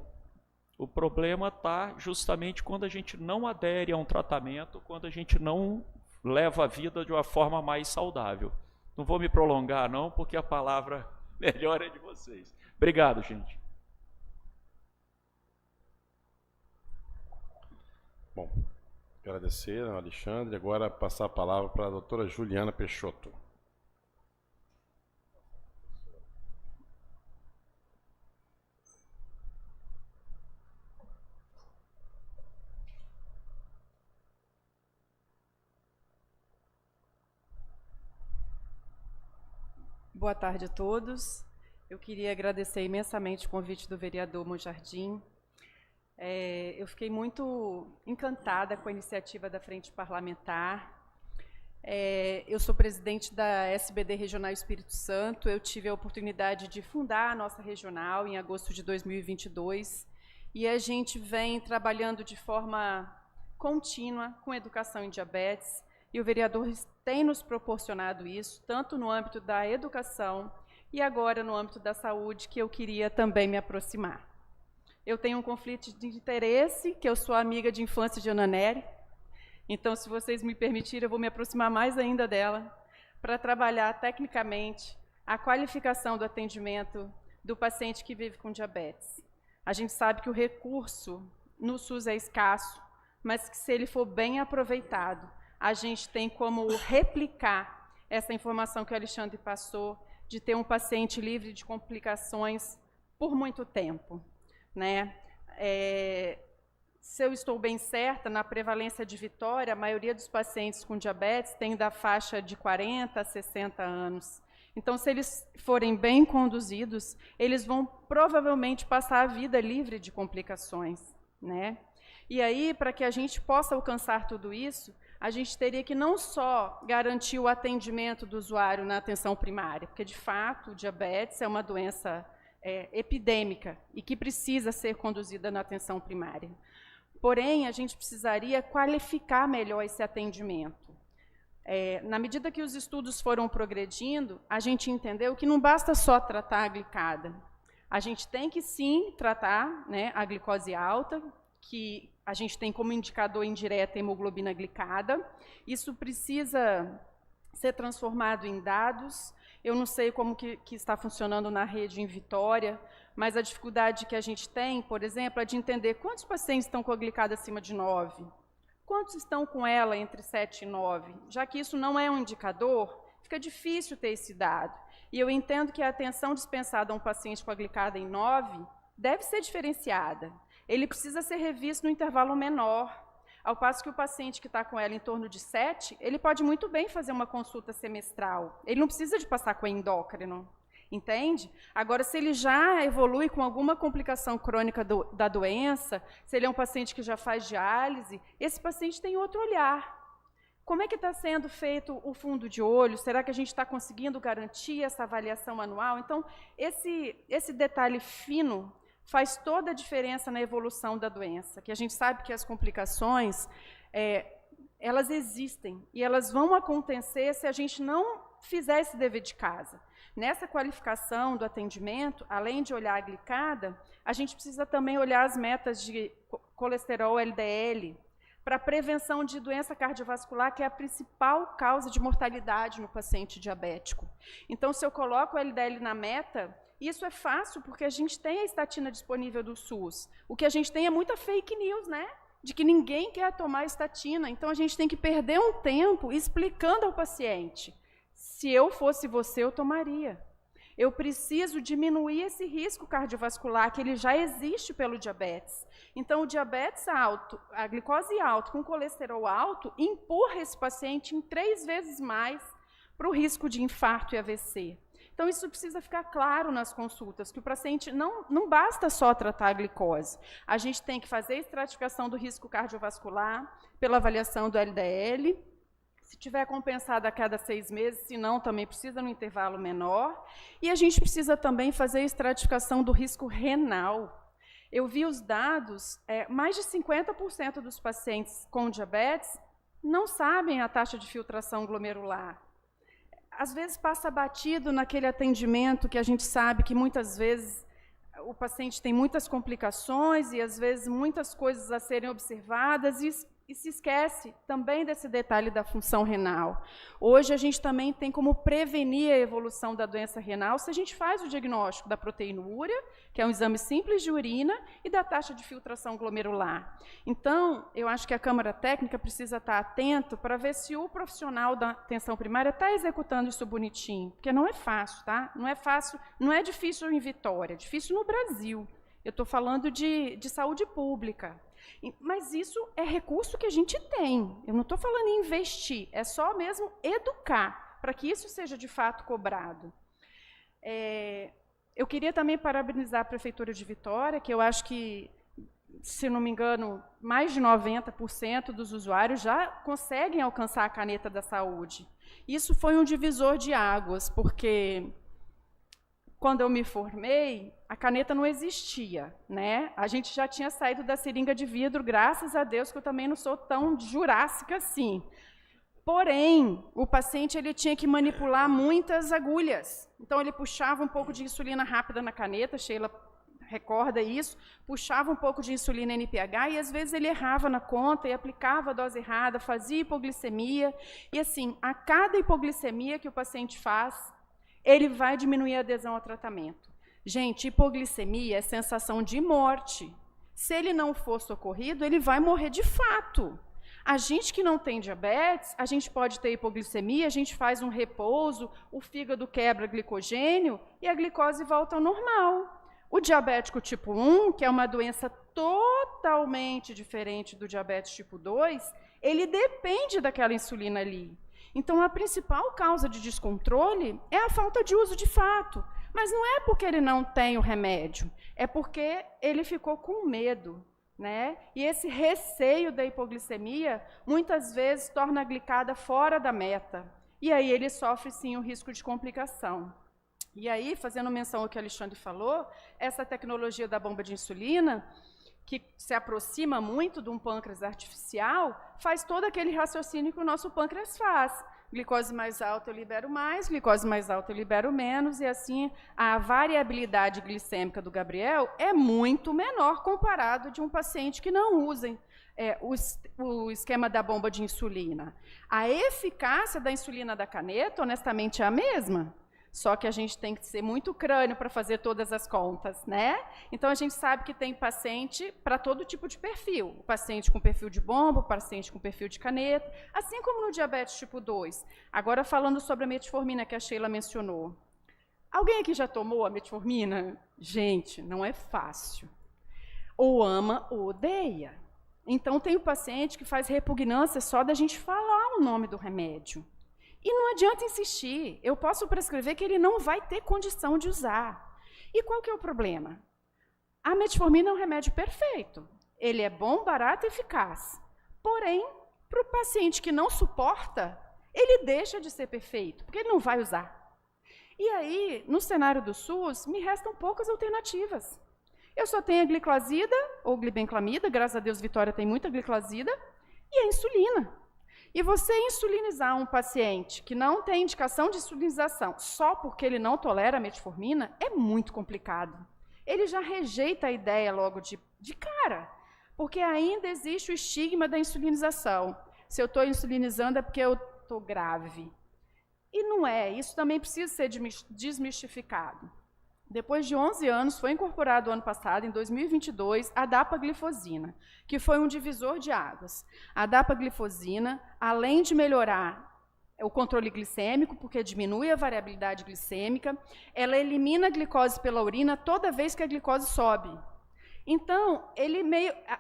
O problema está justamente quando a gente não adere a um tratamento, quando a gente não leva a vida de uma forma mais saudável. Não vou me prolongar não, porque a palavra melhor é de vocês. Obrigado, gente. Bom, agradecer ao Alexandre. Agora passar a palavra para a doutora Juliana Peixoto. Boa tarde a todos. Eu queria agradecer imensamente o convite do vereador Monjardim. Eu fiquei muito encantada com a iniciativa da Frente Parlamentar. Eu sou presidente da SBD Regional Espírito Santo. Eu tive a oportunidade de fundar a nossa regional em agosto de 2022 e a gente vem trabalhando de forma contínua com educação em diabetes e o vereador tem nos proporcionado isso, tanto no âmbito da educação e agora no âmbito da saúde, que eu queria também me aproximar. Eu tenho um conflito de interesse, que eu sou amiga de infância de Ana Nery, então, se vocês me permitirem, eu vou me aproximar mais ainda dela, para trabalhar tecnicamente a qualificação do atendimento do paciente que vive com diabetes. A gente sabe que o recurso no SUS é escasso, mas que se ele for bem aproveitado, a gente tem como replicar essa informação que o Alexandre passou, de ter um paciente livre de complicações por muito tempo, né? Se eu estou bem certa, na prevalência de Vitória, a maioria dos pacientes com diabetes tem da faixa de 40 a 60 anos. Então, se eles forem bem conduzidos, eles vão provavelmente passar a vida livre de complicações, né? E aí, para que a gente possa alcançar tudo isso, a gente teria que não só garantir o atendimento do usuário na atenção primária, porque, de fato, o diabetes é uma doença epidêmica e que precisa ser conduzida na atenção primária. Porém, a gente precisaria qualificar melhor esse atendimento. Na medida que os estudos foram progredindo, a gente entendeu que não basta só tratar a glicada. A gente tem que, sim, tratar, né, a glicose alta, que a gente tem como indicador indireto a hemoglobina glicada. Isso precisa ser transformado em dados. Eu não sei como que está funcionando na rede em Vitória, mas a dificuldade que a gente tem, por exemplo, é de entender quantos pacientes estão com a glicada acima de 9, quantos estão com ela entre 7 e 9. Já que isso não é um indicador, fica difícil ter esse dado. E eu entendo que a atenção dispensada a um paciente com a glicada em 9 deve ser diferenciada. Ele precisa ser revisto no intervalo menor, ao passo que o paciente que está com ela em torno de 7, ele pode muito bem fazer uma consulta semestral. Ele não precisa de passar com o endócrino, entende? Agora, se ele já evolui com alguma complicação crônica da doença, se ele é um paciente que já faz diálise, esse paciente tem outro olhar. Como é que está sendo feito o fundo de olho? Será que a gente está conseguindo garantir essa avaliação anual? Então, esse detalhe fino faz toda a diferença na evolução da doença, que a gente sabe que as complicações, elas existem, e elas vão acontecer se a gente não fizer esse dever de casa. Nessa qualificação do atendimento, além de olhar a glicada, a gente precisa também olhar as metas de colesterol LDL, para prevenção de doença cardiovascular, que é a principal causa de mortalidade no paciente diabético. Então, se eu coloco o LDL na meta, isso é fácil, porque a gente tem a estatina disponível do SUS. O que a gente tem é muita fake news, né? De que ninguém quer tomar estatina. Então, a gente tem que perder um tempo explicando ao paciente. Se eu fosse você, eu tomaria. Eu preciso diminuir esse risco cardiovascular, que ele já existe pelo diabetes. Então, o diabetes alto, a glicose alta com colesterol alto, empurra esse paciente em 3 vezes mais para o risco de infarto e AVC. Então, isso precisa ficar claro nas consultas, que o paciente não basta só tratar a glicose. A gente tem que fazer a estratificação do risco cardiovascular pela avaliação do LDL, se tiver compensado a cada 6 meses, se não, também precisa no intervalo menor. E a gente precisa também fazer a estratificação do risco renal. Eu vi os dados, mais de 50% dos pacientes com diabetes não sabem a taxa de filtração glomerular. Às vezes passa batido naquele atendimento que a gente sabe que muitas vezes o paciente tem muitas complicações e às vezes muitas coisas a serem observadas e se esquece também desse detalhe da função renal. Hoje a gente também tem como prevenir a evolução da doença renal se a gente faz o diagnóstico da proteinúria, que é um exame simples de urina, e da taxa de filtração glomerular. Então, eu acho que a Câmara Técnica precisa estar atento para ver se o profissional da atenção primária está executando isso bonitinho, porque não é fácil, tá? Não é fácil, não é difícil em Vitória, é difícil no Brasil. Eu estou falando de saúde pública. Mas isso é recurso que a gente tem. Eu não estou falando em investir, é só mesmo educar, para que isso seja de fato cobrado. Eu queria também parabenizar a Prefeitura de Vitória, que eu acho que, se não me engano, mais de 90% dos usuários já conseguem alcançar a caneta da saúde. Isso foi um divisor de águas, porque quando eu me formei, a caneta não existia, né? A gente já tinha saído da seringa de vidro, graças a Deus, que eu também não sou tão jurássica assim. Porém, o paciente ele tinha que manipular muitas agulhas. Então, ele puxava um pouco de insulina rápida na caneta, Sheila recorda isso, puxava um pouco de insulina NPH e, às vezes, ele errava na conta e aplicava a dose errada, fazia hipoglicemia. E, assim, a cada hipoglicemia que o paciente faz, ele vai diminuir a adesão ao tratamento. Gente, hipoglicemia é sensação de morte. Se ele não for socorrido, ele vai morrer de fato. A gente que não tem diabetes, a gente pode ter hipoglicemia, a gente faz um repouso, o fígado quebra glicogênio e a glicose volta ao normal. O diabético tipo 1, que é uma doença totalmente diferente do diabetes tipo 2, ele depende daquela insulina ali. Então, a principal causa de descontrole é a falta de uso de fato. Mas não é porque ele não tem o remédio, é porque ele ficou com medo, né? E esse receio da hipoglicemia, muitas vezes, torna a glicada fora da meta. E aí ele sofre, sim, o risco de complicação. E aí, fazendo menção ao que o Alexandre falou, essa tecnologia da bomba de insulina, que se aproxima muito de um pâncreas artificial, faz todo aquele raciocínio que o nosso pâncreas faz. Glicose mais alta eu libero mais, glicose mais alta eu libero menos, e assim a variabilidade glicêmica do Gabriel é muito menor comparado de um paciente que não usa o esquema da bomba de insulina. A eficácia da insulina da caneta, honestamente, é a mesma. Só que a gente tem que ser muito crânio para fazer todas as contas, né? Então, a gente sabe que tem paciente para todo tipo de perfil. O paciente com perfil de bomba, o paciente com perfil de caneta, assim como no diabetes tipo 2. Agora, falando sobre a metformina que a Sheila mencionou. Alguém aqui já tomou a metformina? Gente, não é fácil. Ou ama ou odeia. Então, tem o paciente que faz repugnância só da gente falar o nome do remédio. E não adianta insistir, eu posso prescrever que ele não vai ter condição de usar. E qual que é o problema? A metformina é um remédio perfeito. Ele é bom, barato e eficaz. Porém, para o paciente que não suporta, ele deixa de ser perfeito, porque ele não vai usar. E aí, no cenário do SUS, me restam poucas alternativas. Eu só tenho a gliclazida, ou glibenclamida, graças a Deus Vitória tem muita gliclazida, e a insulina. E você insulinizar um paciente que não tem indicação de insulinização só porque ele não tolera a metformina é muito complicado. Ele já rejeita a ideia logo de cara, porque ainda existe o estigma da insulinização. Se eu estou insulinizando é porque eu estou grave. E não é, isso também precisa ser desmistificado. Depois de 11 anos, foi incorporado ano passado, em 2022, a dapaglifosina, que foi um divisor de águas. A dapaglifosina, além de melhorar o controle glicêmico, porque diminui a variabilidade glicêmica, ela elimina a glicose pela urina toda vez que a glicose sobe. Então,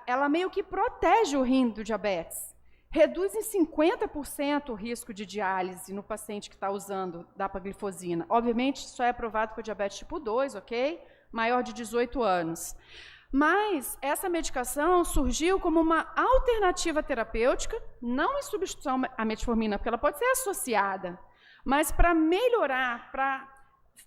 ela meio que protege o rim do diabetes, reduz em 50% o risco de diálise no paciente que está usando dapaglifosina. Obviamente, isso é aprovado para diabetes tipo 2, ok? Maior de 18 anos. Mas essa medicação surgiu como uma alternativa terapêutica, não em substituição à metformina, porque ela pode ser associada, mas para melhorar, para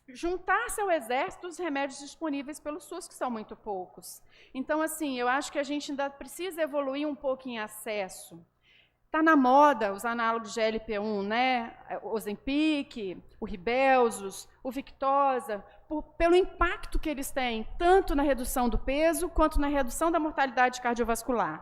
juntar-se ao exército dos remédios disponíveis pelo SUS, que são muito poucos. Então, assim, eu acho que a gente ainda precisa evoluir um pouco em acesso. Está na moda os análogos de GLP-1, né? O Ozempic, o Rybelsus, o Victoza, pelo impacto que eles têm, tanto na redução do peso, quanto na redução da mortalidade cardiovascular.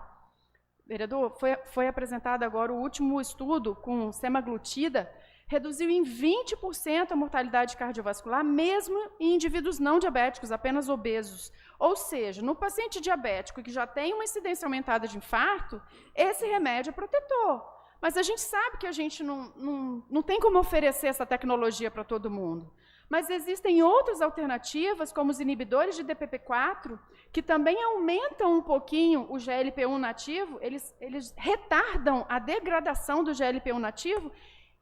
Vereador, foi apresentado agora o último estudo com semaglutida, reduziu em 20% a mortalidade cardiovascular, mesmo em indivíduos não diabéticos, apenas obesos. Ou seja, no paciente diabético que já tem uma incidência aumentada de infarto, esse remédio é protetor. Mas a gente sabe que a gente não tem como oferecer essa tecnologia para todo mundo. Mas existem outras alternativas, como os inibidores de DPP-4, que também aumentam um pouquinho o GLP-1 nativo, eles retardam a degradação do GLP-1 nativo,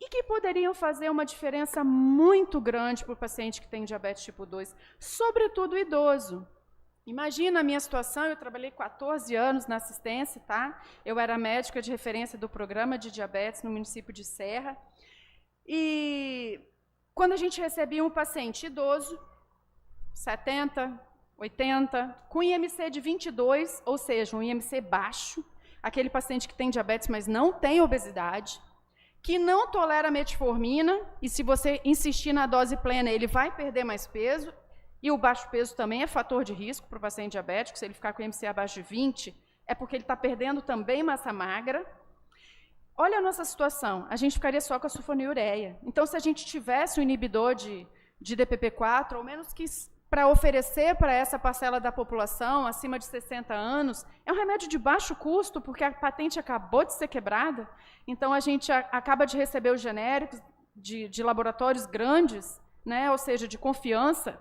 e que poderiam fazer uma diferença muito grande para o paciente que tem diabetes tipo 2, sobretudo o idoso. Imagina a minha situação, eu trabalhei 14 anos na assistência, tá? Eu era médica de referência do programa de diabetes no município de Serra, e quando a gente recebia um paciente idoso, 70, 80, com IMC de 22, ou seja, um IMC baixo, aquele paciente que tem diabetes, mas não tem obesidade, que não tolera metformina, e se você insistir na dose plena, ele vai perder mais peso, e o baixo peso também é fator de risco para o paciente diabético, se ele ficar com IMC abaixo de 20, é porque ele está perdendo também massa magra. Olha a nossa situação, a gente ficaria só com a sulfonilureia. Então, se a gente tivesse um inibidor de DPP-4, ao menos que para oferecer para essa parcela da população acima de 60 anos, é um remédio de baixo custo, porque a patente acabou de ser quebrada, então a gente acaba de receber os genéricos de laboratórios grandes, né, ou seja, de confiança,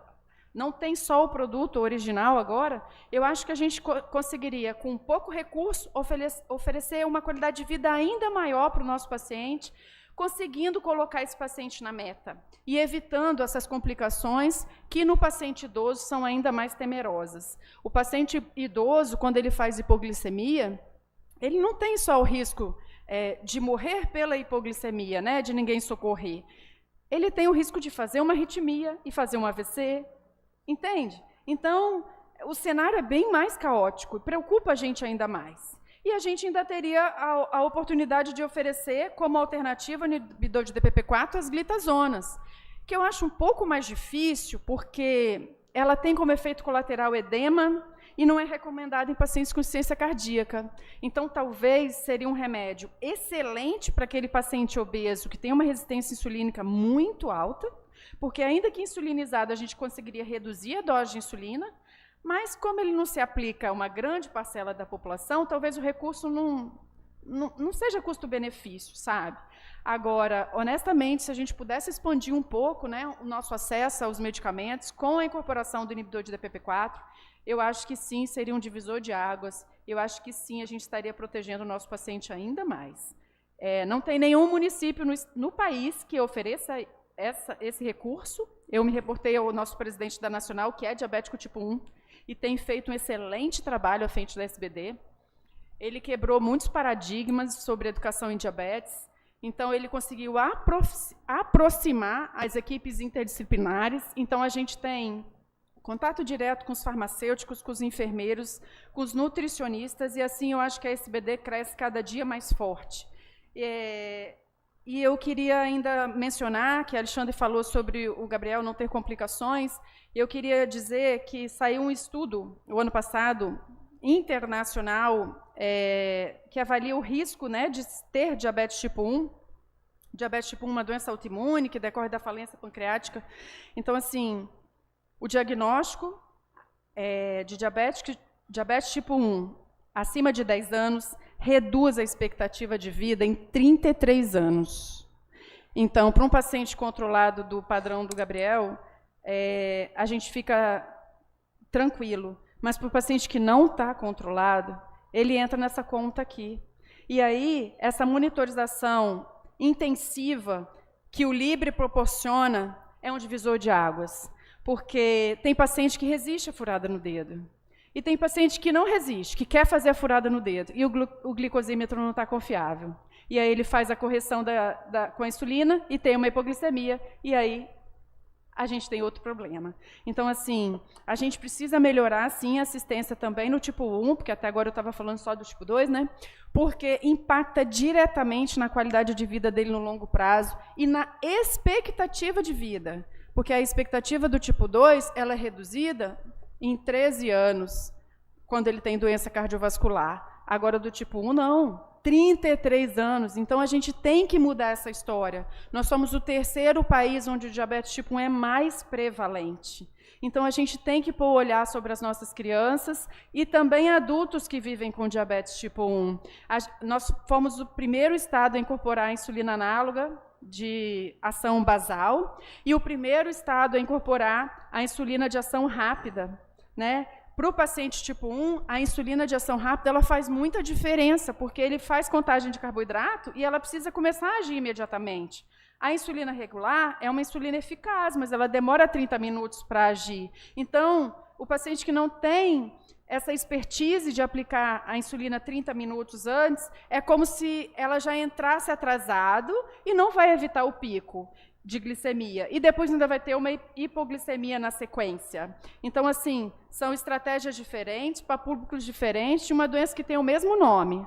não tem só o produto original agora. Eu acho que a gente conseguiria, com pouco recurso, oferecer uma qualidade de vida ainda maior para o nosso paciente, conseguindo colocar esse paciente na meta e evitando essas complicações que no paciente idoso são ainda mais temerosas. O paciente idoso, quando ele faz hipoglicemia, ele não tem só o risco de morrer pela hipoglicemia, né, de ninguém socorrer. Ele tem o risco de fazer uma arritmia e fazer um AVC, entende? Então, o cenário é bem mais caótico e preocupa a gente ainda mais. E a gente ainda teria a oportunidade de oferecer como alternativa no inibidor de DPP-4 as glitazonas, que eu acho um pouco mais difícil, porque ela tem como efeito colateral edema e não é recomendada em pacientes com insuficiência cardíaca. Então, talvez seria um remédio excelente para aquele paciente obeso que tem uma resistência insulínica muito alta, porque ainda que insulinizado a gente conseguiria reduzir a dose de insulina, mas como ele não se aplica a uma grande parcela da população, talvez o recurso não seja custo-benefício, sabe? Agora, honestamente, se a gente pudesse expandir um pouco, né, o nosso acesso aos medicamentos com a incorporação do inibidor de DPP-4, eu acho que sim, seria um divisor de águas, eu acho que sim, a gente estaria protegendo o nosso paciente ainda mais. Não tem nenhum município no país que ofereça esse recurso. Eu me reportei ao nosso presidente da Nacional, que é diabético tipo 1, e tem feito um excelente trabalho à frente da SBD. Ele quebrou muitos paradigmas sobre educação em diabetes, então ele conseguiu aproximar as equipes interdisciplinares. Então a gente tem contato direto com os farmacêuticos, com os enfermeiros, com os nutricionistas, e assim eu acho que a SBD cresce cada dia mais forte. E eu queria ainda mencionar que a Alexandre falou sobre o Gabriel não ter complicações. Eu queria dizer que saiu um estudo, o ano passado, internacional, que avalia o risco, né, de ter diabetes tipo 1. Diabetes tipo 1 é uma doença autoimune que decorre da falência pancreática. Então, assim, o diagnóstico de diabetes tipo 1 acima de 10 anos reduz a expectativa de vida em 33 anos. Então, para um paciente controlado do padrão do Gabriel, a gente fica tranquilo. Mas para o paciente que não está controlado, ele entra nessa conta aqui. E aí, essa monitorização intensiva que o Libre proporciona é um divisor de águas, porque tem paciente que resiste à furada no dedo, e tem paciente que não resiste, que quer fazer a furada no dedo, e o glicosímetro não está confiável. E aí ele faz a correção com a insulina e tem uma hipoglicemia, e aí a gente tem outro problema. Então, assim, a gente precisa melhorar, sim, a assistência também no tipo 1, porque até agora eu estava falando só do tipo 2, né? Porque impacta diretamente na qualidade de vida dele no longo prazo e na expectativa de vida. Porque a expectativa do tipo 2, ela é reduzida em 13 anos, quando ele tem doença cardiovascular. Agora, do tipo 1, não. 33 anos. Então, a gente tem que mudar essa história. Nós somos o terceiro país onde o diabetes tipo 1 é mais prevalente. Então, a gente tem que pôr o olhar sobre as nossas crianças e também adultos que vivem com diabetes tipo 1. Nós fomos o primeiro estado a incorporar a insulina análoga de ação basal e o primeiro estado a incorporar a insulina de ação rápida, né? Para o paciente tipo 1, a insulina de ação rápida ela faz muita diferença, porque ele faz contagem de carboidrato e ela precisa começar a agir imediatamente. A insulina regular é uma insulina eficaz, mas ela demora 30 minutos para agir. Então, o paciente que não tem essa expertise de aplicar a insulina 30 minutos antes, é como se ela já entrasse atrasado e não vai evitar o pico de glicemia. E depois ainda vai ter uma hipoglicemia na sequência. Então, assim, são estratégias diferentes, para públicos diferentes, de uma doença que tem o mesmo nome.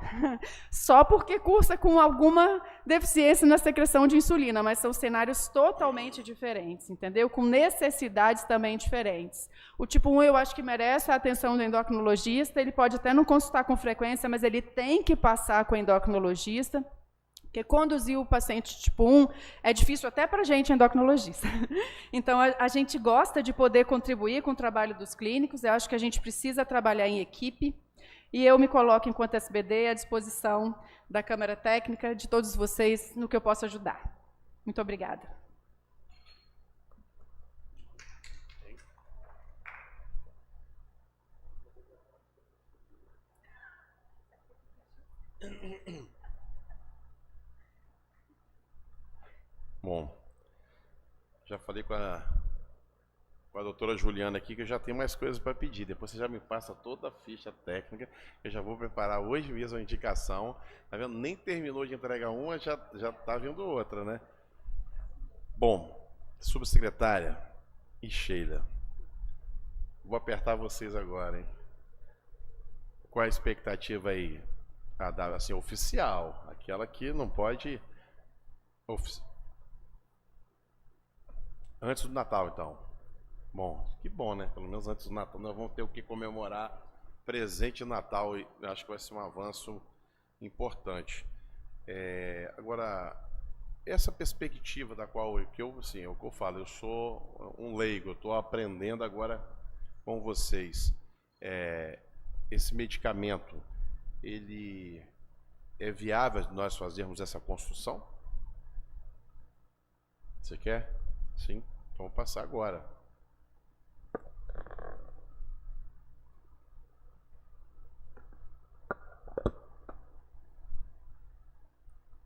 Só porque cursa com alguma deficiência na secreção de insulina, mas são cenários totalmente diferentes, entendeu? Com necessidades também diferentes. O tipo 1 eu acho que merece a atenção do endocrinologista, ele pode até não consultar com frequência, mas ele tem que passar com o endocrinologista, porque conduzir o paciente tipo 1 é difícil até para a gente, endocrinologista. Então, a gente gosta de poder contribuir com o trabalho dos clínicos, eu acho que a gente precisa trabalhar em equipe, e eu me coloco, enquanto SBD, à disposição da Câmara Técnica, de todos vocês, no que eu possa ajudar. Muito obrigada. Bom, já falei com a doutora Juliana aqui que eu já tenho mais coisas para pedir. Depois você já me passa toda a ficha técnica. Eu já vou preparar hoje mesmo a indicação. Tá vendo? Nem terminou de entregar uma, já tá vindo outra, né? Bom, subsecretária e Sheila, vou apertar vocês agora, hein? Qual a expectativa aí? Assim, oficial, aquela que não pode... Antes do Natal, então. Bom, que bom, né? Pelo menos antes do Natal nós vamos ter o que comemorar presente no Natal e acho que vai ser um avanço importante. Agora, essa perspectiva da qual assim, é o que eu falo, eu sou um leigo, eu estou aprendendo agora com vocês. Esse medicamento, ele é viável nós fazermos essa construção? Você quer? Sim, então vou passar agora.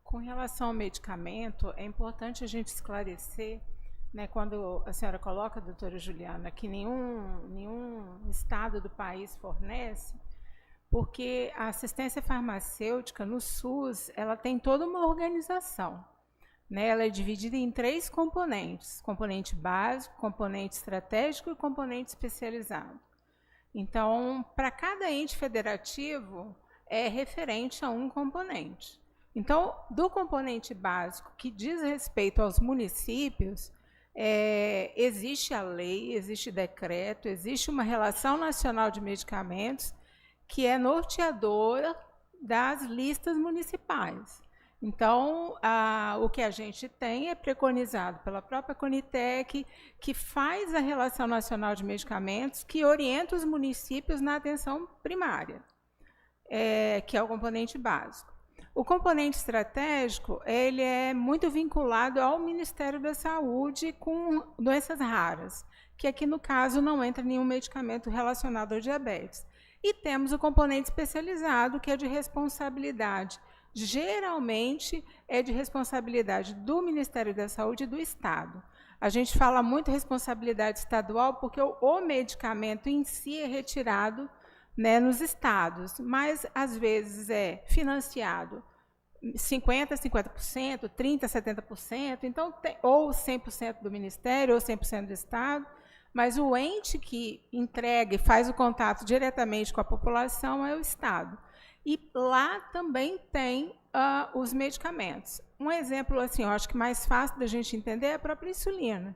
Com relação ao medicamento, é importante a gente esclarecer, né, quando a senhora coloca, doutora Juliana, que nenhum estado do país fornece, porque a assistência farmacêutica no SUS, ela tem toda uma organização. Ela é dividida em 3 componentes: componente básico, componente estratégico e componente especializado. Então, para cada ente federativo, é referente a um componente. Então, do componente básico, que diz respeito aos municípios, existe a lei, existe decreto, existe uma relação nacional de medicamentos que é norteadora das listas municipais. Então, o que a gente tem é preconizado pela própria Conitec, que faz a Relação Nacional de Medicamentos, que orienta os municípios na atenção primária, que é o componente básico. O componente estratégico, ele é muito vinculado ao Ministério da Saúde com doenças raras, que aqui, no caso, não entra nenhum medicamento relacionado ao diabetes. E temos o componente especializado, que é de responsabilidade geralmente é de responsabilidade do Ministério da Saúde e do Estado. A gente fala muito responsabilidade estadual porque o medicamento em si é retirado, né, nos estados, mas às vezes é financiado 50%, 50%, 30%, 70%, então, ou 100% do Ministério, ou 100% do Estado, mas o ente que entrega e faz o contato diretamente com a população é o Estado. E lá também tem os medicamentos. Um exemplo, assim, eu acho que mais fácil da gente entender é a própria insulina.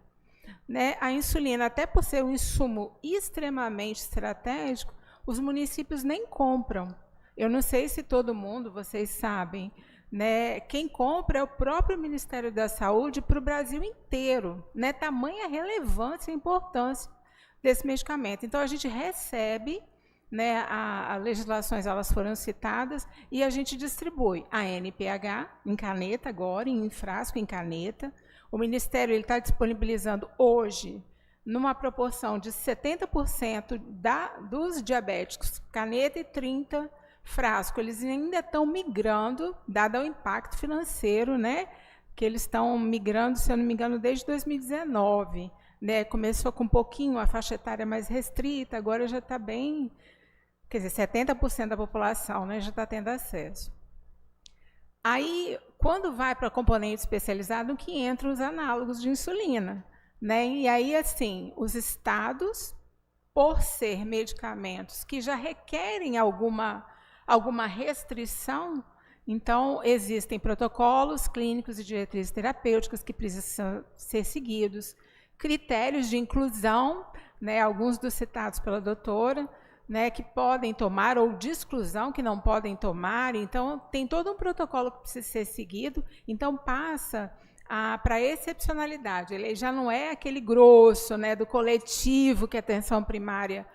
Né? A insulina, até por ser um insumo extremamente estratégico, os municípios nem compram. Eu não sei se todo mundo, vocês sabem, né? Quem compra é o próprio Ministério da Saúde para o Brasil inteiro. Né? Tamanha relevância e importância desse medicamento. Então, a gente recebe, né, as legislações elas foram citadas, e a gente distribui a NPH em caneta agora, em frasco, em caneta. O Ministério está disponibilizando hoje, numa proporção de 70% dos diabéticos, caneta e 30% frasco. Eles ainda estão migrando, dado o impacto financeiro, né, que eles estão migrando, se eu não me engano, desde 2019. Né, começou com um pouquinho, a faixa etária mais restrita, agora já está bem, quer dizer, 70% da população, né, já está tendo acesso. Aí, quando vai para componente especializado, que entram os análogos de insulina. Né? E aí, assim, os estados, por ser medicamentos que já requerem alguma restrição, então, existem protocolos clínicos e diretrizes terapêuticas que precisam ser seguidos, critérios de inclusão, né, alguns dos citados pela doutora, né, que podem tomar, ou de exclusão, que não podem tomar. Então, tem todo um protocolo que precisa ser seguido. Então, passa para a excepcionalidade. Ele já não é aquele grosso, né, do coletivo que a atenção primária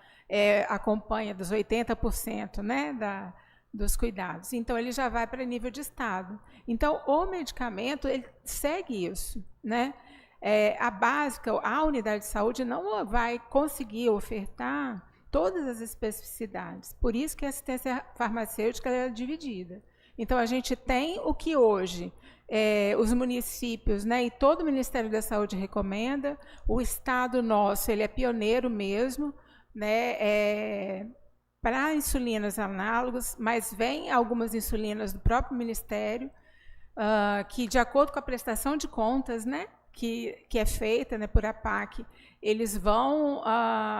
acompanha, dos 80%, né, dos cuidados. Então, ele já vai para nível de Estado. Então, o medicamento, ele segue isso. Né? A básica, a unidade de saúde não vai conseguir ofertar todas as especificidades. Por isso que a assistência farmacêutica é dividida. Então, a gente tem o que hoje os municípios, né, e todo o Ministério da Saúde recomenda. O Estado nosso, ele é pioneiro mesmo, né, para insulinas análogas, mas vem algumas insulinas do próprio Ministério, que, de acordo com a prestação de contas, né, que é feita, né, por APAC, eles vão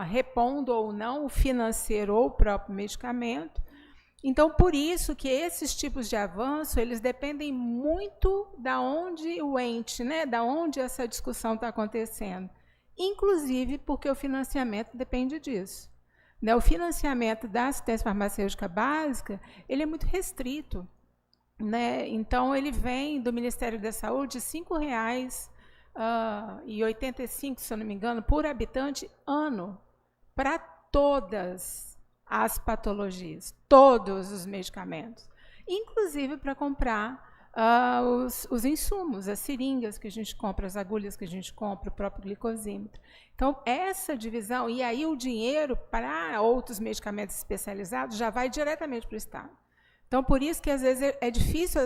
repondo ou não o financeiro ou o próprio medicamento. Então, por isso que esses tipos de avanço, eles dependem muito da onde o ente, né, da onde essa discussão está acontecendo. Inclusive porque o financiamento depende disso. Né, o financiamento da assistência farmacêutica básica, ele é muito restrito. Né? Então, ele vem do Ministério da Saúde R$ 5,85, se eu não me engano, por habitante ano, para todas as patologias, todos os medicamentos, inclusive para comprar os insumos, as seringas que a gente compra, as agulhas que a gente compra, o próprio glicosímetro. Então, essa divisão, e aí o dinheiro para outros medicamentos especializados já vai diretamente para o Estado. Então, por isso que às vezes é difícil,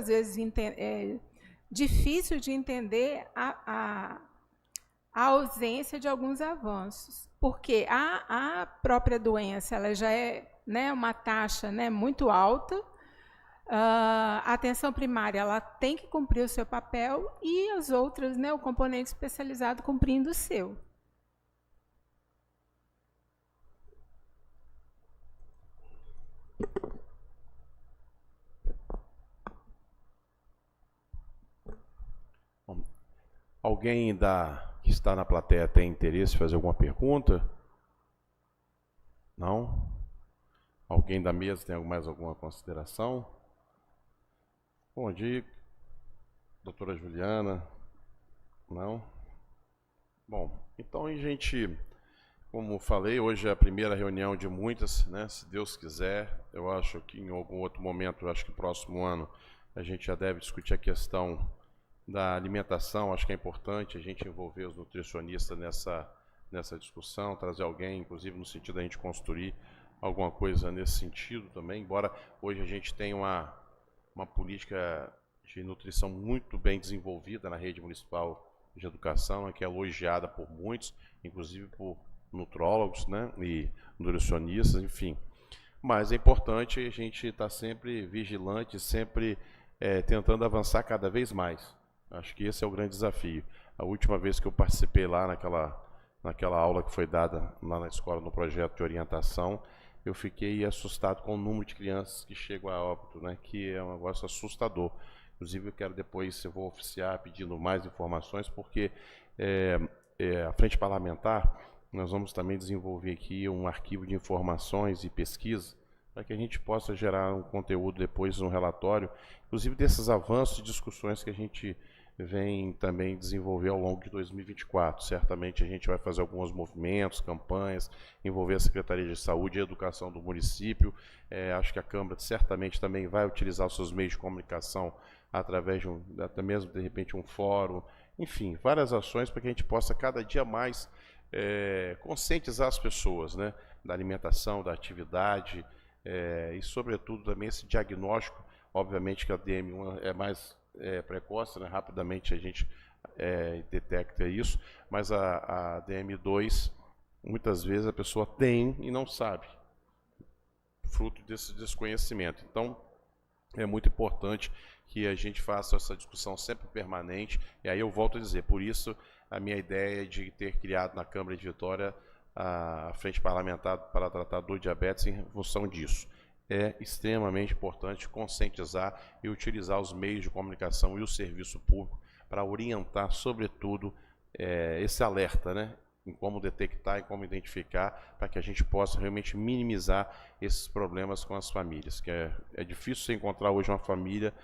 difícil de entender a ausência de alguns avanços, porque a própria doença ela já é, né, uma taxa, né, muito alta. A atenção primária ela tem que cumprir o seu papel e as outras, né, o componente especializado cumprindo o seu. Alguém que está na plateia tem interesse em fazer alguma pergunta? Não? Alguém da mesa tem mais alguma consideração? Bom dia, doutora Juliana. Não? Bom, então a gente, como falei, hoje é a primeira reunião de muitas, né? Se Deus quiser, eu acho que em algum outro momento, eu acho que próximo ano, a gente já deve discutir a questão da alimentação. Acho que é importante a gente envolver os nutricionistas nessa discussão, trazer alguém, inclusive no sentido da gente construir alguma coisa nesse sentido também, embora hoje a gente tenha uma política de nutrição muito bem desenvolvida na rede municipal de educação, que é elogiada por muitos, inclusive por nutrólogos, né, e nutricionistas, enfim. Mas é importante a gente estar sempre vigilante, sempre tentando avançar cada vez mais. Acho que esse é o grande desafio. A última vez que eu participei lá naquela aula que foi dada lá na escola, no projeto de orientação, eu fiquei assustado com o número de crianças que chegam a óbito, né, que é um negócio assustador. Inclusive, eu quero depois, eu vou oficiar pedindo mais informações, porque a Frente Parlamentar, nós vamos também desenvolver aqui um arquivo de informações e pesquisa, para que a gente possa gerar um conteúdo depois, um relatório, inclusive desses avanços e discussões que a gente vem também desenvolver ao longo de 2024. Certamente a gente vai fazer alguns movimentos, campanhas, envolver a Secretaria de Saúde e Educação do município. Acho que a Câmara certamente também vai utilizar os seus meios de comunicação através de até mesmo, de repente, um fórum, enfim, várias ações para que a gente possa cada dia mais conscientizar as pessoas, né, da alimentação, da atividade, e, sobretudo, também esse diagnóstico. Obviamente que a DM1 é mais precoce, né? Rapidamente a gente detecta isso, mas a DM2, muitas vezes a pessoa tem e não sabe, fruto desse desconhecimento. Então, é muito importante que a gente faça essa discussão sempre permanente, e aí eu volto a dizer, por isso a minha ideia de ter criado na Câmara de Vitória a Frente Parlamentar para tratar do diabetes em função disso. É extremamente importante conscientizar e utilizar os meios de comunicação e o serviço público para orientar, sobretudo, esse alerta, né, em como detectar e como identificar, para que a gente possa realmente minimizar esses problemas com as famílias, que é difícil você encontrar hoje uma família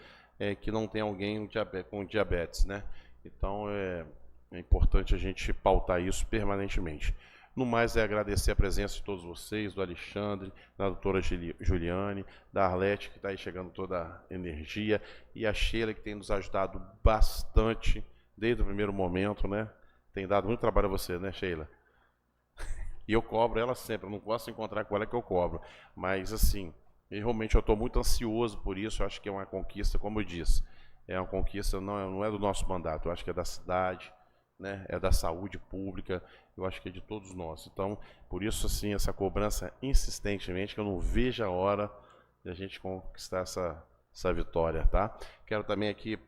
que não tem alguém com diabetes, né? Então, é importante a gente pautar isso permanentemente. No mais, agradecer a presença de todos vocês, do Alexandre, da doutora Juliane, da Arlete, que está aí chegando toda a energia, e a Sheila, que tem nos ajudado bastante desde o primeiro momento, né? Tem dado muito trabalho a você, né, Sheila? E eu cobro ela sempre, eu não posso encontrar com ela que eu cobro. Mas, assim, realmente eu estou muito ansioso por isso, eu acho que é uma conquista, como eu disse, é uma conquista, não é do nosso mandato, eu acho que é da cidade, né, é da saúde pública, eu acho que é de todos nós. Então, por isso, assim, essa cobrança insistentemente, que eu não vejo a hora de a gente conquistar essa vitória, tá? Quero também aqui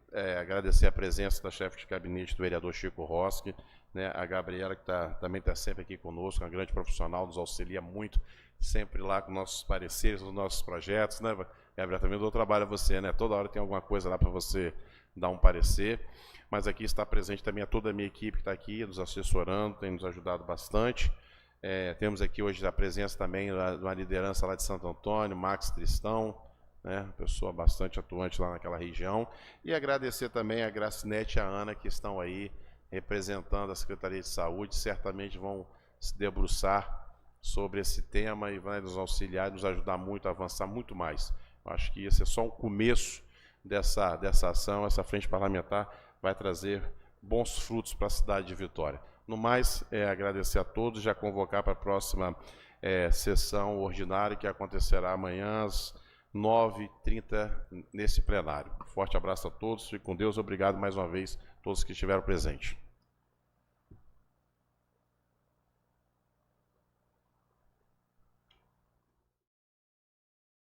agradecer a presença da chefe de gabinete do vereador Chico Roschi, né, a Gabriela, que também está sempre aqui conosco, uma grande profissional, nos auxilia muito, sempre lá com nossos pareceres, os nossos projetos, né, Gabriela? Também dou trabalho a você, né? Toda hora tem alguma coisa lá para você dar um parecer. Mas aqui está presente também toda a minha equipe que está aqui, nos assessorando, tem nos ajudado bastante. Temos aqui hoje a presença também de uma liderança lá de Santo Antônio, Max Tristão, né, pessoa bastante atuante lá naquela região. E agradecer também a Gracinete e a Ana, que estão aí representando a Secretaria de Saúde, certamente vão se debruçar sobre esse tema e vai nos auxiliar e nos ajudar muito a avançar muito mais. Eu acho que esse é só um começo dessa ação, essa frente parlamentar vai trazer bons frutos para a cidade de Vitória. No mais, agradecer a todos, já convocar para a próxima sessão ordinária, que acontecerá amanhã às 9h30 nesse plenário. Um forte abraço a todos, fique com Deus, obrigado mais uma vez a todos que estiveram presentes.